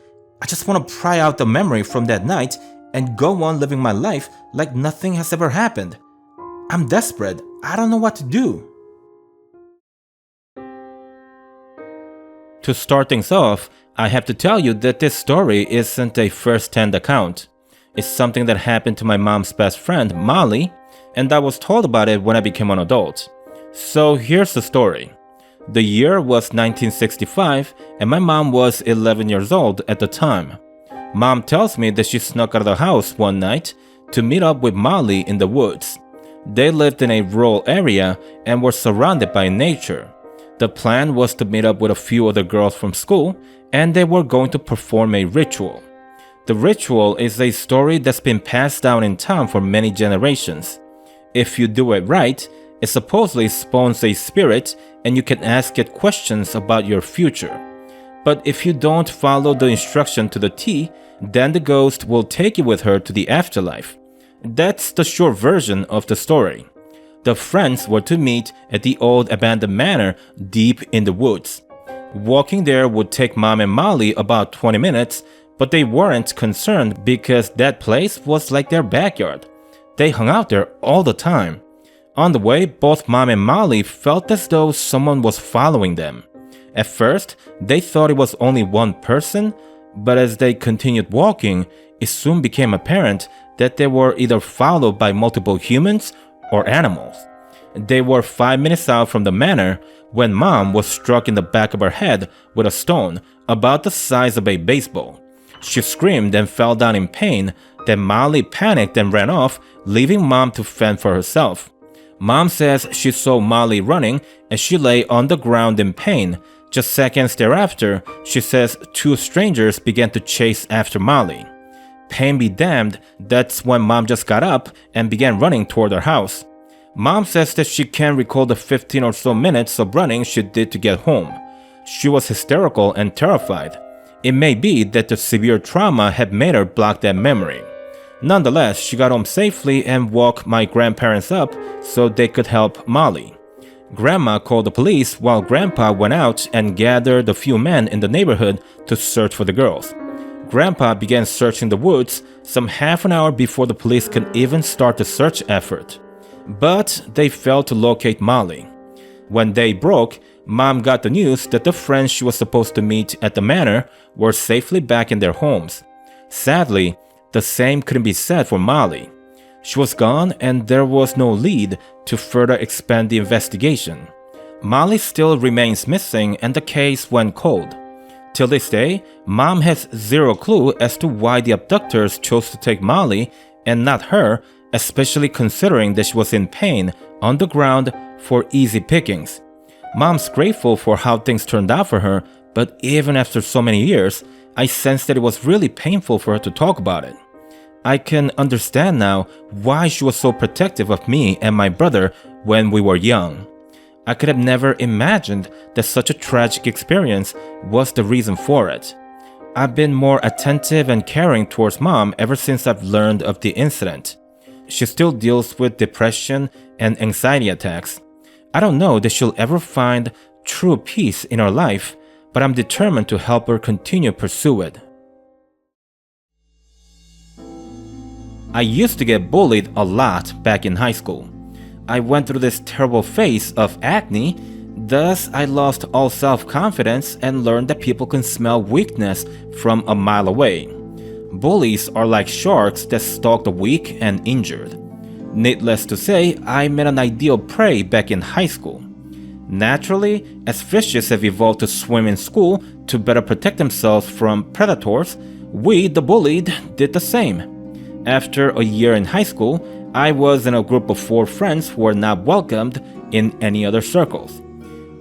I just want to pry out the memory from that night and go on living my life like nothing has ever happened. I'm desperate. I don't know what to do. To start things off, I have to tell you that this story isn't a first-hand account. It's something that happened to my mom's best friend, Molly, and I was told about it when I became an adult. So here's the story. The year was 1965, and my mom was 11 years old at the time. Mom tells me that she snuck out of the house one night to meet up with Molly in the woods. They lived in a rural area and were surrounded by nature. The plan was to meet up with a few other girls from school, and they were going to perform a ritual. The ritual is a story that's been passed down in town for many generations. If you do it right, it supposedly spawns a spirit and you can ask it questions about your future. But if you don't follow the instruction to the T, then the ghost will take you with her to the afterlife. That's the short version of the story. The friends were to meet at the old abandoned manor deep in the woods. Walking there would take Mom and Molly about 20 minutes, but they weren't concerned because that place was like their backyard. They hung out there all the time. On the way, both Mom and Molly felt as though someone was following them. At first, they thought it was only one person, but as they continued walking, it soon became apparent that they were either followed by multiple humans or animals. They were 5 minutes out from the manor when Mom was struck in the back of her head with a stone about the size of a baseball. She screamed and fell down in pain. Then Molly panicked and ran off, leaving Mom to fend for herself. Mom says she saw Molly running and she lay on the ground in pain. Just seconds thereafter, she says 2 strangers began to chase after Molly. Pain be damned, that's when Mom just got up and began running toward her house. Mom says that she can't recall the 15 or so minutes of running she did to get home. She was hysterical and terrified. It may be that the severe trauma had made her block that memory. Nonetheless, she got home safely and woke my grandparents up so they could help Molly. Grandma called the police while Grandpa went out and gathered a few men in the neighborhood to search for the girls. Grandpa began searching the woods some half an hour before the police could even start the search effort. But they failed to locate Molly. When day broke, Mom got the news that the friends she was supposed to meet at the manor were safely back in their homes. Sadly, the same couldn't be said for Molly. She was gone and there was no lead to further expand the investigation. Molly still remains missing and the case went cold. Till this day, Mom has zero clue as to why the abductors chose to take Molly and not her, especially considering that she was in pain on the ground for easy pickings. Mom's grateful for how things turned out for her, but even after so many years, I sense that it was really painful for her to talk about it. I can understand now why she was so protective of me and my brother when we were young. I could have never imagined that such a tragic experience was the reason for it. I've been more attentive and caring towards Mom ever since I've learned of the incident. She still deals with depression and anxiety attacks. I don't know that she'll ever find true peace in her life, but I'm determined to help her continue pursue it. I used to get bullied a lot back in high school. I went through this terrible phase of acne, thus I lost all self-confidence and learned that people can smell weakness from a mile away. Bullies are like sharks that stalk the weak and injured. Needless to say, I met an ideal prey back in high school. Naturally, as fishes have evolved to swim in school to better protect themselves from predators, we, the bullied, did the same. After a year in high school, I was in a group of 4 friends who were not welcomed in any other circles.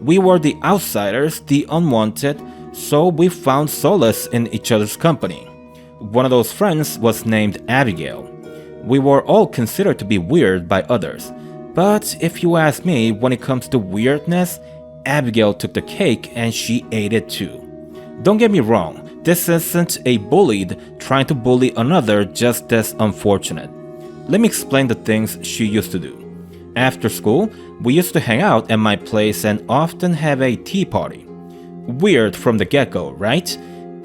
We were the outsiders, the unwanted, so we found solace in each other's company. One of those friends was named Abigail. We were all considered to be weird by others, but if you ask me, when it comes to weirdness, Abigail took the cake and she ate it too. Don't get me wrong, this isn't a bullied trying to bully another, just as unfortunate. Let me explain the things she used to do. After school, we used to hang out at my place and often have a tea party. Weird from the get-go, right?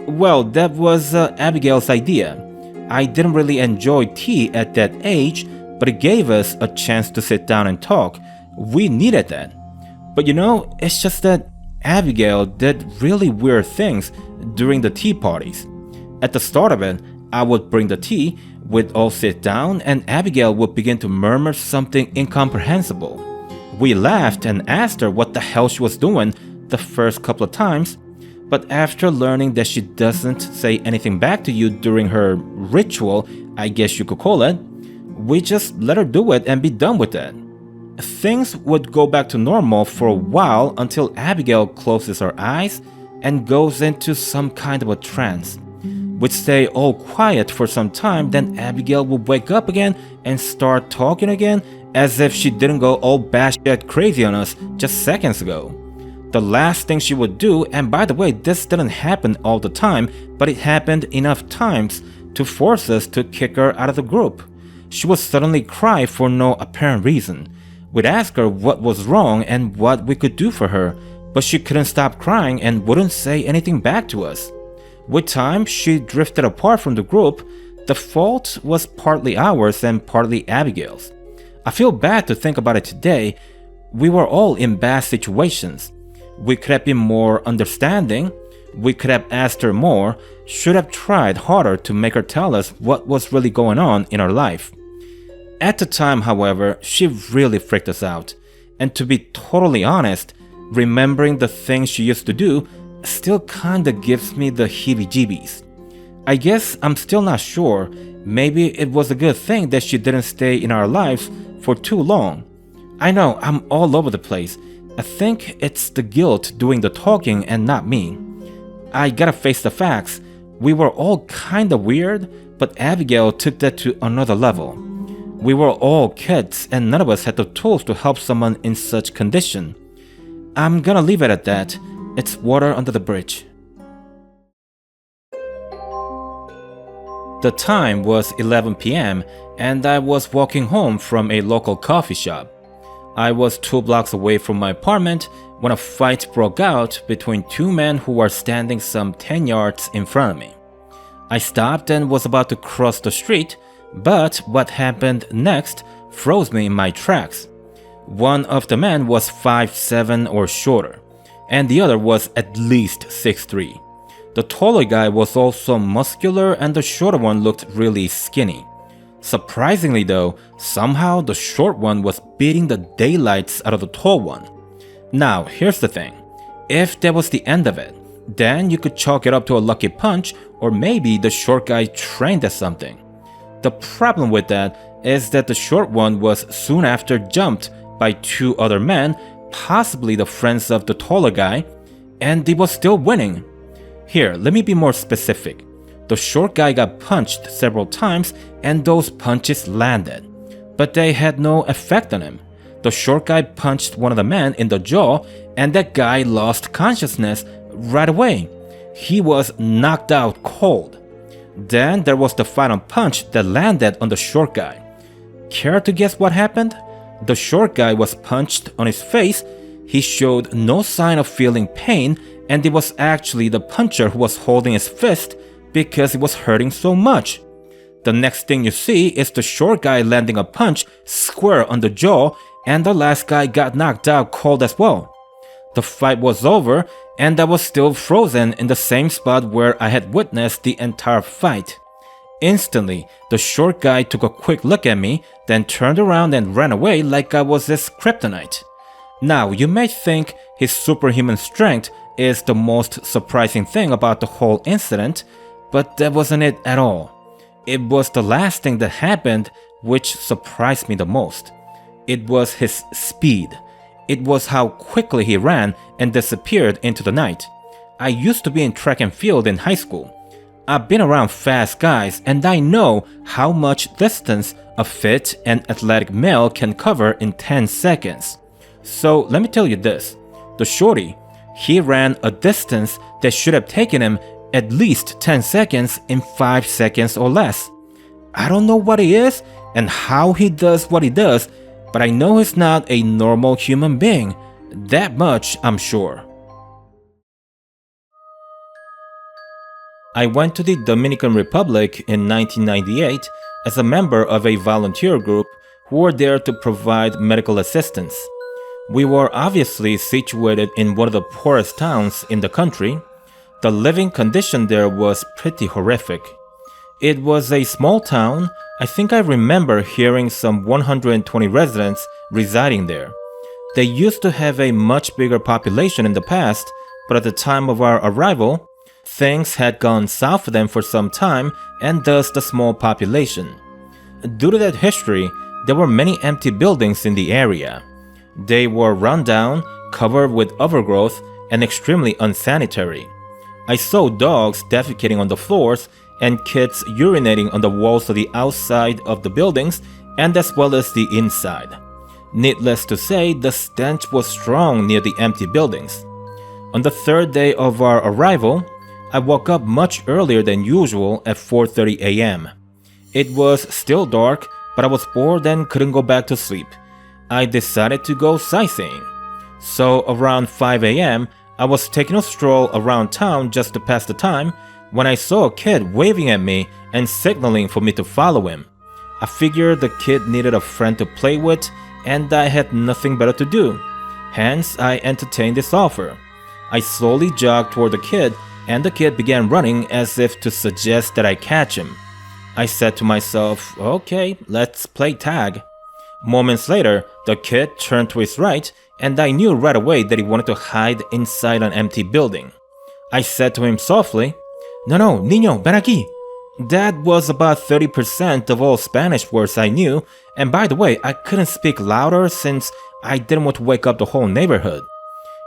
Well, that was Abigail's idea. I didn't really enjoy tea at that age, but it gave us a chance to sit down and talk. We needed that. But you know, it's just that Abigail did really weird things during the tea parties. At the start of it, I would bring the tea, we'd all sit down, and Abigail would begin to murmur something incomprehensible. We laughed and asked her what the hell she was doing the first couple of times, but after learning that she doesn't say anything back to you during her ritual, I guess you could call it, we just let her do it and be done with it. Things would go back to normal for a while until Abigail closes her eyes and goes into some kind of a trance. We'd stay all quiet for some time, then Abigail would wake up again and start talking again as if she didn't go all batshit crazy on us just seconds ago. The last thing she would do, and by the way, this didn't happen all the time, but it happened enough times to force us to kick her out of the group. She would suddenly cry for no apparent reason. We'd ask her what was wrong and what we could do for her, but she couldn't stop crying and wouldn't say anything back to us. With time, she drifted apart from the group. The fault was partly ours and partly Abigail's. I feel bad to think about it today. We were all in bad situations. We could have been more understanding. We could have asked her more, should have tried harder to make her tell us what was really going on in her life. At the time, however, she really freaked us out. And to be totally honest, remembering the things she used to do still kinda gives me the heebie-jeebies. I guess I'm still not sure. Maybe it was a good thing that she didn't stay in our lives for too long. I know, I'm all over the place. I think it's the guilt doing the talking and not me. I gotta face the facts. We were all kinda weird, but Abigail took that to another level. We were all kids and none of us had the tools to help someone in such condition. I'm gonna leave it at that. It's water under the bridge. The time was 11 p.m. and I was walking home from a local coffee shop. I was 2 blocks away from my apartment when a fight broke out between 2 men who were standing some 10 yards in front of me. I stopped and was about to cross the street, but what happened next froze me in my tracks. One of the men was 5'7" or shorter, and the other was at least 6'3". The taller guy was also muscular and the shorter one looked really skinny. Surprisingly though, somehow the short one was beating the daylights out of the tall one. Now, here's the thing. If that was the end of it, then you could chalk it up to a lucky punch, or maybe the short guy trained at something. The problem with that is that the short one was soon after jumped by 2 other men, possibly the friends of the taller guy, and he was still winning. Here, let me be more specific. The short guy got punched several times and those punches landed, but they had no effect on him. The short guy punched one of the men in the jaw and that guy lost consciousness right away. He was knocked out cold. Then there was the final punch that landed on the short guy. Care to guess what happened? The short guy was punched on his face. He showed no sign of feeling pain, and it was actually the puncher who was holding his fist because it was hurting so much. The next thing you see is the short guy landing a punch square on the jaw, and the last guy got knocked out cold as well. The fight was over, and I was still frozen in the same spot where I had witnessed the entire fight. Instantly, the short guy took a quick look at me, then turned around and ran away like I was his kryptonite. Now, you may think his superhuman strength is the most surprising thing about the whole incident, but that wasn't it at all. It was the last thing that happened which surprised me the most. It was his speed. It was how quickly he ran and disappeared into the night. I used to be in track and field in high school. I've been around fast guys and I know how much distance a fit and athletic male can cover in 10 seconds. So let me tell you this. The shorty, he ran a distance that should have taken him at least 10 seconds in 5 seconds or less. I don't know what he is and how he does what he does, but I know he's not a normal human being. That much I'm sure. I went to the Dominican Republic in 1998 as a member of a volunteer group who were there to provide medical assistance. We were obviously situated in one of the poorest towns in the country. The living condition there was pretty horrific. It was a small town. I think I remember hearing some 120 residents residing there. They used to have a much bigger population in the past, but at the time of our arrival, things had gone south for them for some time and thus the small population. Due to that history, there were many empty buildings in the area. They were run down, covered with overgrowth, and extremely unsanitary. I saw dogs defecating on the floors and kids urinating on the walls of the outside of the buildings and as well as the inside. Needless to say, the stench was strong near the empty buildings. On the 3rd day of our arrival, I woke up much earlier than usual at 4:30 a.m. It was still dark, but I was bored and couldn't go back to sleep. I decided to go sightseeing. So around 5 a.m., I was taking a stroll around town just to pass the time when I saw a kid waving at me and signaling for me to follow him. I figured the kid needed a friend to play with and I had nothing better to do. Hence, I entertained this offer. I slowly jogged toward the kid and the kid began running as if to suggest that I catch him. I said to myself, okay, let's play tag. Moments later, the kid turned to his right and I knew right away that he wanted to hide inside an empty building. I said to him softly, No, niño, ven aquí. That was about 30% of all Spanish words I knew, and by the way, I couldn't speak louder since I didn't want to wake up the whole neighborhood.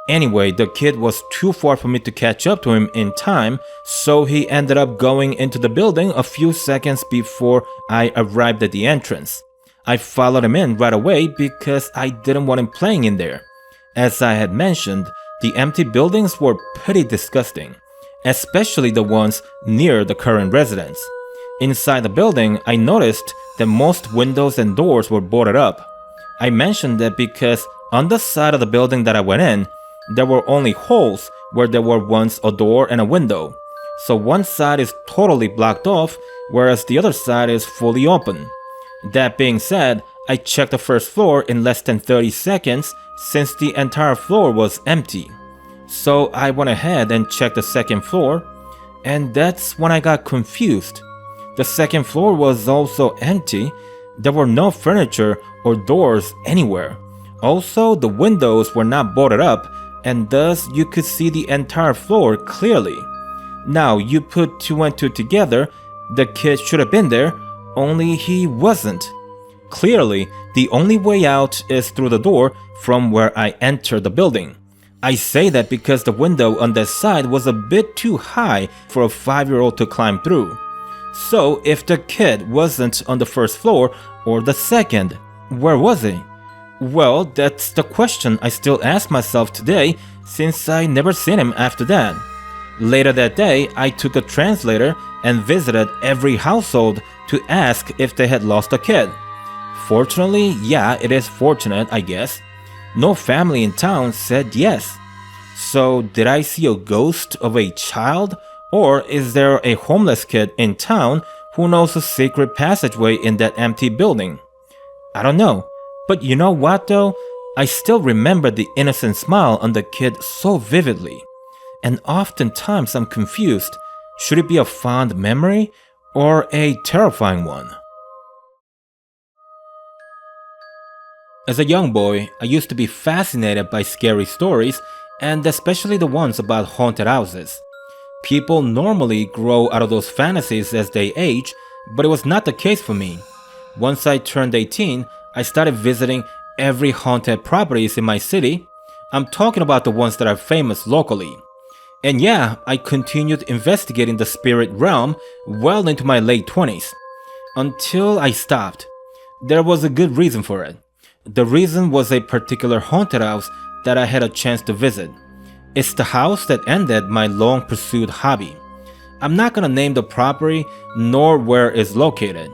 Anyway, the kid was too far for me to catch up to him in time, so he ended up going into the building a few seconds before I arrived at the entrance. I followed him in right away because I didn't want him playing in there. As I had mentioned, the empty buildings were pretty disgusting, especially the ones near the current residence. Inside the building, I noticed that most windows and doors were boarded up. I mentioned that because on the side of the building that I went in, there were only holes where there were once a door and a window. So one side is totally blocked off, whereas the other side is fully open. That being said, I checked the first floor in less than 30 seconds since the entire floor was empty. So I went ahead and checked the second floor, and that's when I got confused. The second floor was also empty. There were no furniture or doors anywhere. Also, the windows were not boarded up, and thus you could see the entire floor clearly. Now, you put two and two together, the kid should have been there, only he wasn't. Clearly, the only way out is through the door from where I entered the building. I say that because the window on that side was a bit too high for a 5-year-old to climb through. So, if the kid wasn't on the first floor or the second, where was he? Well, that's the question I still ask myself today since I never seen him after that. Later that day, I took a translator and visited every household to ask if they had lost a kid. Fortunately, yeah, it is fortunate, I guess. No family in town said yes. So, did I see a ghost of a child? Or is there a homeless kid in town who knows a secret passageway in that empty building? I don't know. But you know what though? I still remember the innocent smile on the kid so vividly. And oftentimes I'm confused. Should it be a fond memory or a terrifying one? As a young boy, I used to be fascinated by scary stories, and especially the ones about haunted houses. People normally grow out of those fantasies as they age, but it was not the case for me. Once I turned 18, I started visiting every haunted properties in my city. I'm talking about the ones that are famous locally. And yeah, I continued investigating the spirit realm well into my late 20s. Until I stopped. There was a good reason for it. The reason was a particular haunted house that I had a chance to visit. It's the house that ended my long pursued hobby. I'm not gonna name the property nor where it's located.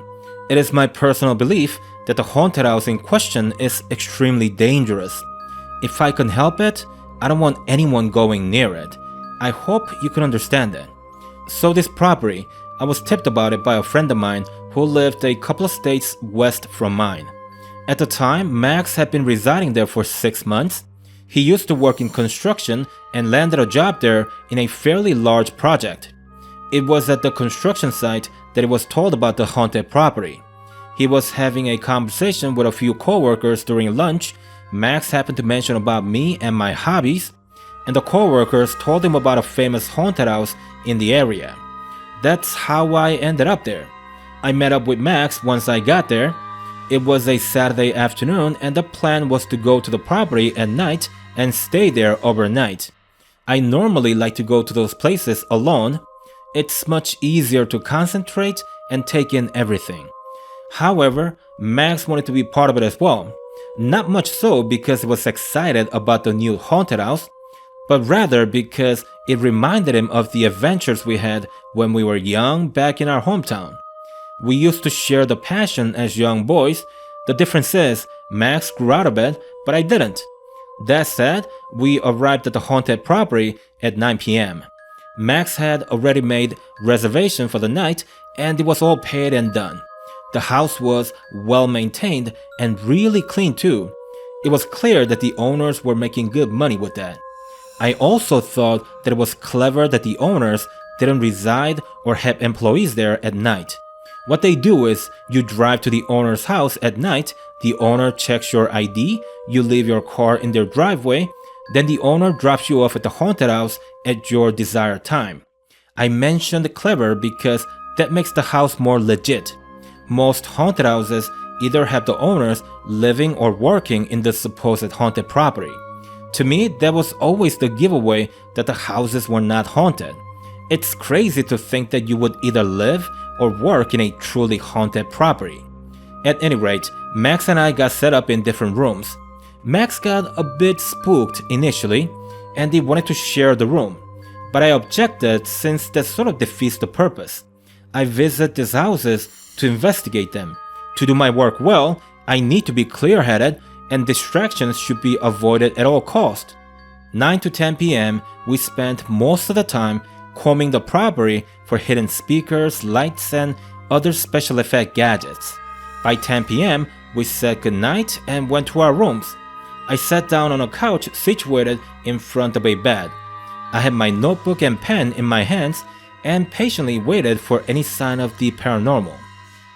It is my personal belief that the haunted house in question is extremely dangerous. If I can help it, I don't want anyone going near it. I hope you can understand that. So this property, I was tipped about it by a friend of mine who lived a couple of states west from mine. At the time, Max had been residing there for 6 months. He used to work in construction and landed a job there in a fairly large project. It was at the construction site that he was told about the haunted property. He was having a conversation with a few coworkers during lunch. Max happened to mention about me and my hobbies, and the coworkers told him about a famous haunted house in the area. That's how I ended up there. I met up with Max once I got there. It was a Saturday afternoon, and the plan was to go to the property at night and stay there overnight. I normally like to go to those places alone. It's much easier to concentrate and take in everything. However, Max wanted to be part of it as well. Not much so because he was excited about the new haunted house, but rather because it reminded him of the adventures we had when we were young back in our hometown. We used to share the passion as young boys. The difference is, Max grew out of it, but I didn't. That said, we arrived at the haunted property at 9 p.m. Max had already made reservation for the night, and it was all paid and done. The house was well maintained and really clean too. It was clear that the owners were making good money with that. I also thought that it was clever that the owners didn't reside or have employees there at night. What they do is, you drive to the owner's house at night, the owner checks your ID, you leave your car in their driveway, then the owner drops you off at the haunted house at your desired time. I mentioned clever because that makes the house more legit. Most haunted houses either have the owners living or working in the supposed haunted property. To me, that was always the giveaway that the houses were not haunted. It's crazy to think that you would either live or work in a truly haunted property. At any rate, Max and I got set up in different rooms. Max got a bit spooked initially, and he wanted to share the room. But I objected since that sort of defeats the purpose. I visit these houses to investigate them. To do my work well, I need to be clear-headed, and distractions should be avoided at all costs. 9 to 10 p.m., we spent most of the time combing the property for hidden speakers, lights, and other special effect gadgets. By 10 p.m., we said goodnight and went to our rooms. I sat down on a couch situated in front of a bed. I had my notebook and pen in my hands and patiently waited for any sign of the paranormal.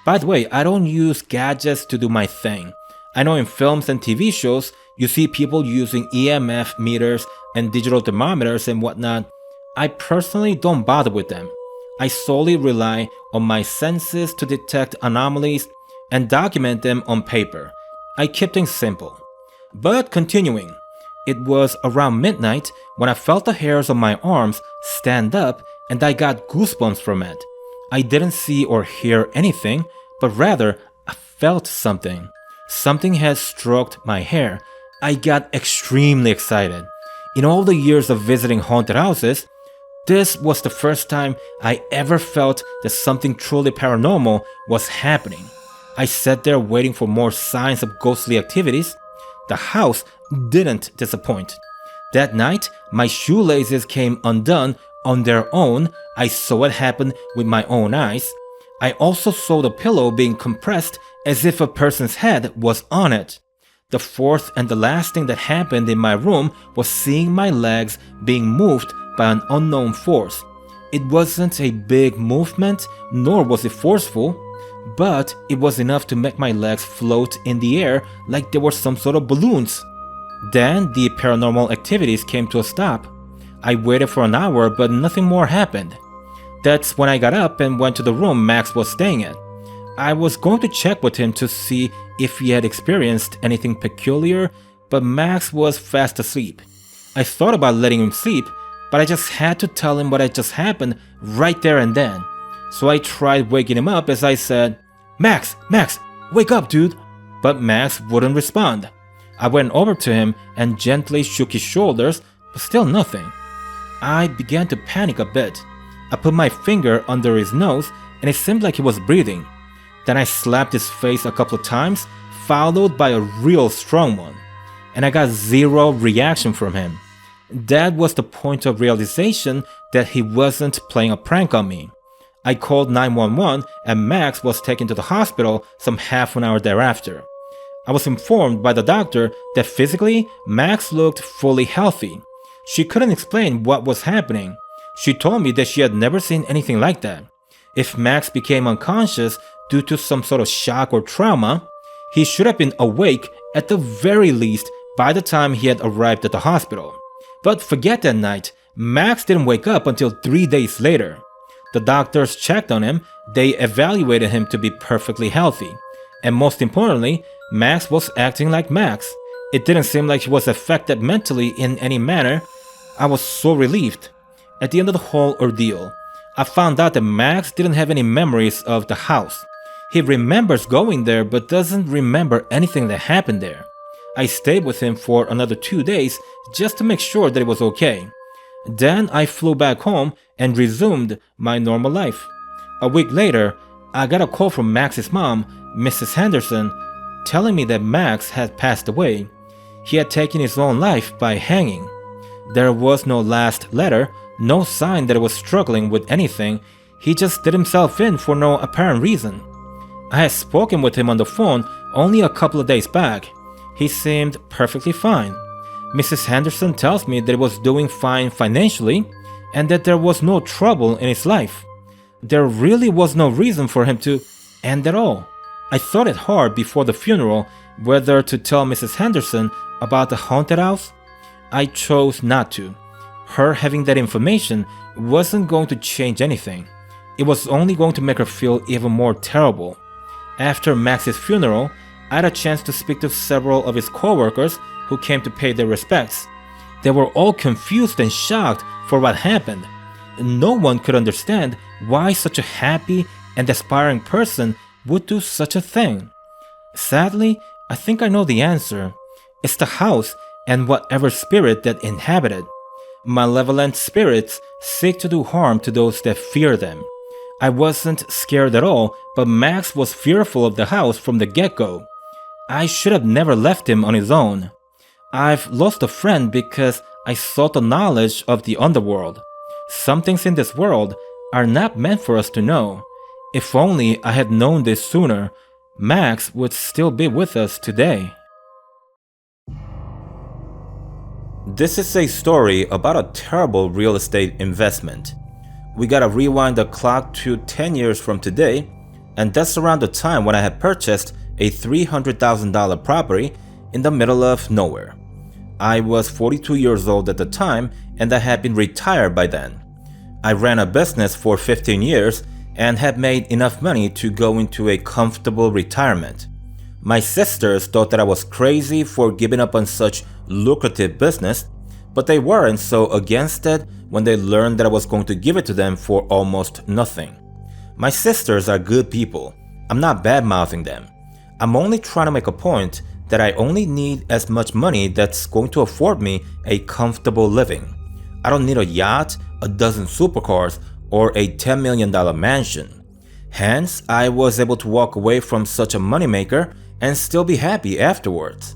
By the way, I don't use gadgets to do my thing. I know in films and TV shows, you see people using EMF meters and digital thermometers and whatnot. I personally don't bother with them. I solely rely on my senses to detect anomalies and document them on paper. I keep things simple. But continuing, it was around midnight when I felt the hairs on my arms stand up and I got goosebumps from it. I didn't see or hear anything, but rather I felt something. Something had stroked my hair. I got extremely excited. In all the years of visiting haunted houses, this was the first time I ever felt that something truly paranormal was happening. I sat there waiting for more signs of ghostly activities. The house didn't disappoint. That night, my shoelaces came undone on their own. I saw it happen with my own eyes. I also saw the pillow being compressed as if a person's head was on it. The fourth and the last thing that happened in my room was seeing my legs being moved by an unknown force. It wasn't a big movement, nor was it forceful, but it was enough to make my legs float in the air like they were some sort of balloons. Then the paranormal activities came to a stop. I waited for an hour, but nothing more happened. That's when I got up and went to the room Max was staying at. I was going to check with him to see if he had experienced anything peculiar, but Max was fast asleep. I thought about letting him sleep, but I just had to tell him what had just happened right there and then. So I tried waking him up as I said, Max, wake up, dude!" But Max wouldn't respond. I went over to him and gently shook his shoulders, but still nothing. I began to panic a bit. I put my finger under his nose and it seemed like he was breathing. Then I slapped his face a couple of times, followed by a real strong one. And I got zero reaction from him. That was the point of realization that he wasn't playing a prank on me. I called 911 and Max was taken to the hospital some half an hour thereafter. I was informed by the doctor that physically, Max looked fully healthy. She couldn't explain what was happening. She told me that she had never seen anything like that. If Max became unconscious due to some sort of shock or trauma, he should have been awake at the very least by the time he had arrived at the hospital. But forget that night, Max didn't wake up until 3 days later. The doctors checked on him, they evaluated him to be perfectly healthy. And most importantly, Max was acting like Max. It didn't seem like he was affected mentally in any manner. I was so relieved. At the end of the whole ordeal, I found out that Max didn't have any memories of the house. He remembers going there but doesn't remember anything that happened there. I stayed with him for another 2 days just to make sure that it was okay. Then I flew back home and resumed my normal life. A week later, I got a call from Max's mom, Mrs. Henderson, telling me that Max had passed away. He had taken his own life by hanging. There was no last letter, no sign that he was struggling with anything. He just did himself in for no apparent reason. I had spoken with him on the phone only a couple of days back. He seemed perfectly fine. Mrs. Henderson tells me that he was doing fine financially and that there was no trouble in his life. There really was no reason for him to end at all. I thought it hard before the funeral whether to tell Mrs. Henderson about the haunted house. I chose not to. Her having that information wasn't going to change anything. it was only going to make her feel even more terrible. After Max's funeral, I had a chance to speak to several of his coworkers who came to pay their respects. They were all confused and shocked for what happened. No one could understand why such a happy and aspiring person would do such a thing. Sadly, I think I know the answer. It's the house and whatever spirit that inhabited. Malevolent spirits seek to do harm to those that fear them. I wasn't scared at all, but Max was fearful of the house from the get-go. I should have never left him on his own. I've lost a friend because I sought the knowledge of the underworld. Some things in this world are not meant for us to know. If only I had known this sooner, Max would still be with us today. This is a story about a terrible real estate investment. We gotta rewind the clock to 10 years from today, and that's around the time when I had purchased a $300,000 property in the middle of nowhere. I was 42 years old at the time, and I had been retired by then. I ran a business for 15 years and had made enough money to go into a comfortable retirement. My sisters thought that I was crazy for giving up on such lucrative business, but they weren't so against it when they learned that I was going to give it to them for almost nothing. My sisters are good people. I'm not bad-mouthing them. I'm only trying to make a point that I only need as much money that's going to afford me a comfortable living. I don't need a yacht, a dozen supercars, or a $10 million mansion. Hence, I was able to walk away from such a moneymaker and still be happy afterwards.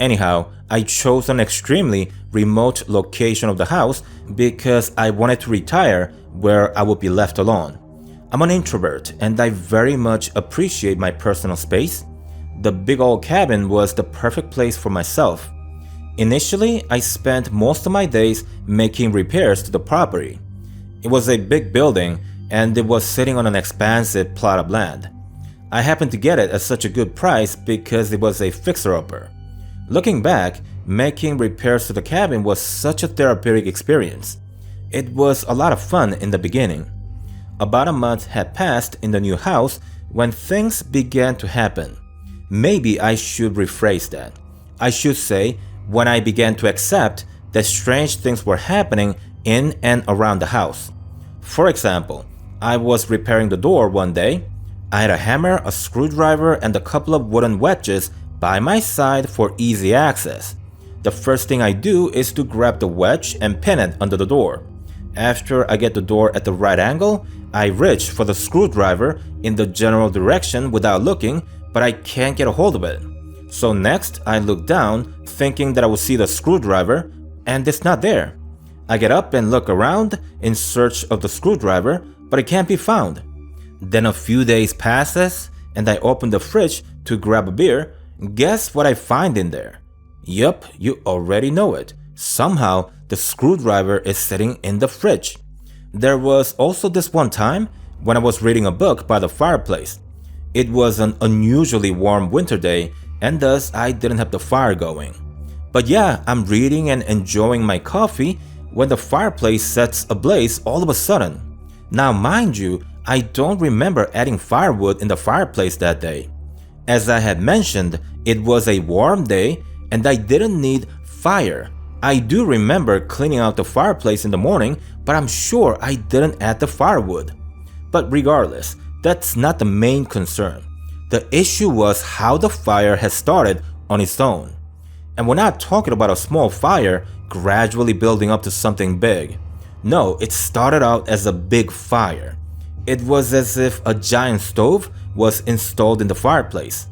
Anyhow, I chose an extremely remote location of the house because I wanted to retire where I would be left alone. I'm an introvert and I very much appreciate my personal space. The big old cabin was the perfect place for myself. Initially, I spent most of my days making repairs to the property. It was a big building and it was sitting on an expansive plot of land. I happened to get it at such a good price because it was a fixer-upper. Looking back, making repairs to the cabin was such a therapeutic experience. It was a lot of fun in the beginning. About a month had passed in the new house when things began to happen. Maybe I should rephrase that. I should say, when I began to accept that strange things were happening in and around the house. For example, I was repairing the door one day. I had a hammer, a screwdriver, and a couple of wooden wedges by my side for easy access. The first thing I do is to grab the wedge and pin it under the door. After I get the door at the right angle, I reach for the screwdriver in the general direction without looking, but I can't get a hold of it. So next, I look down, thinking that I will see the screwdriver, and it's not there. I get up and look around in search of the screwdriver, but it can't be found. Then a few days passes, and I open the fridge to grab a beer. Guess what I find in there? Yup, you already know it. Somehow, the screwdriver is sitting in the fridge. There was also this one time when I was reading a book by the fireplace. It was an unusually warm winter day, and thus I didn't have the fire going. But yeah, I'm reading and enjoying my coffee when the fireplace sets ablaze all of a sudden. Now mind you, I don't remember adding firewood in the fireplace that day. As I had mentioned, it was a warm day and I didn't need fire. I do remember cleaning out the fireplace in the morning, but I'm sure I didn't add the firewood. But regardless, that's not the main concern. The issue was how the fire had started on its own. And we're not talking about a small fire gradually building up to something big. No, it started out as a big fire. It was as if a giant stove was installed in the fireplace.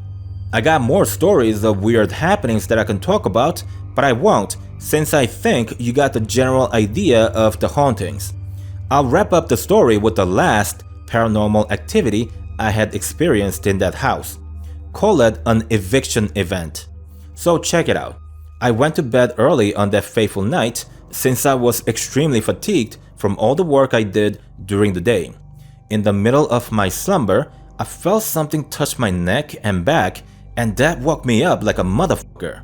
I got more stories of weird happenings that I can talk about, but I won't, since I think you got the general idea of the hauntings. I'll wrap up the story with the last paranormal activity I had experienced in that house. Call it an eviction event. So check it out. I went to bed early on that fateful night since I was extremely fatigued from all the work I did during the day. In the middle of my slumber, I felt something touch my neck and back, and that woke me up like a motherfucker.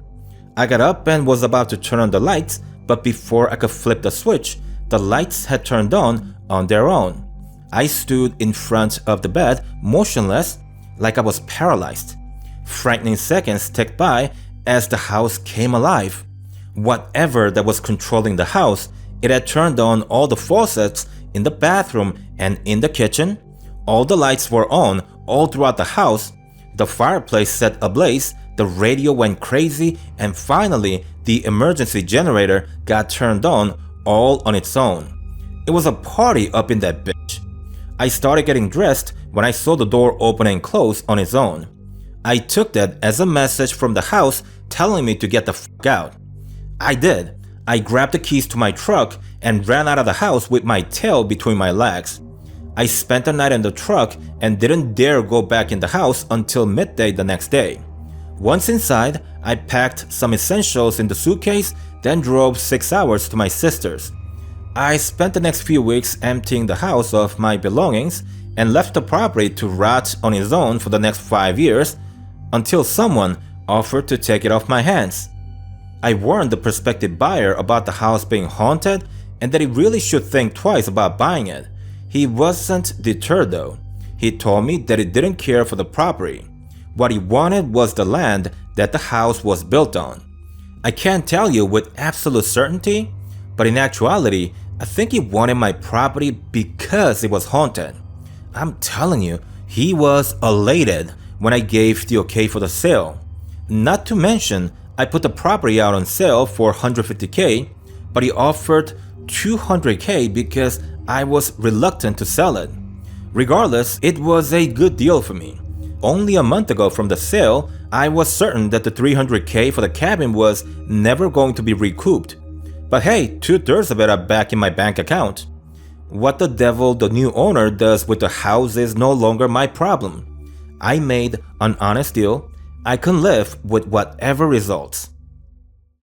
I got up and was about to turn on the lights, but before I could flip the switch, the lights had turned on their own. I stood in front of the bed, motionless, like I was paralyzed. Frightening seconds ticked by as the house came alive. Whatever that was controlling the house, it had turned on all the faucets in the bathroom and in the kitchen. All the lights were on all throughout the house. The fireplace set ablaze, the radio went crazy, and finally, the emergency generator got turned on all on its own. It was a party up in that bitch. I started getting dressed when I saw the door open and close on its own. I took that as a message from the house telling me to get the fuck out. I did. I grabbed the keys to my truck and ran out of the house with my tail between my legs. I spent the night in the truck and didn't dare go back in the house until midday the next day. Once inside, I packed some essentials in the suitcase, then drove 6 hours to my sister's. I spent the next few weeks emptying the house of my belongings and left the property to rot on its own for the next 5 years until someone offered to take it off my hands. I warned the prospective buyer about the house being haunted and that he really should think twice about buying it. He wasn't deterred though. He told me that he didn't care for the property. What he wanted was the land that the house was built on. I can't tell you with absolute certainty, but in actuality, I think he wanted my property because it was haunted. I'm telling you, he was elated when I gave the okay for the sale. Not to mention, I put the property out on sale for $150K, but he offered $200K because I was reluctant to sell it. Regardless, it was a good deal for me. Only a month ago from the sale, I was certain that the $300K for the cabin was never going to be recouped. But hey, 2/3 of it are back in my bank account. What the devil the new owner does with the house is no longer my problem. I made an honest deal. I can live with whatever results.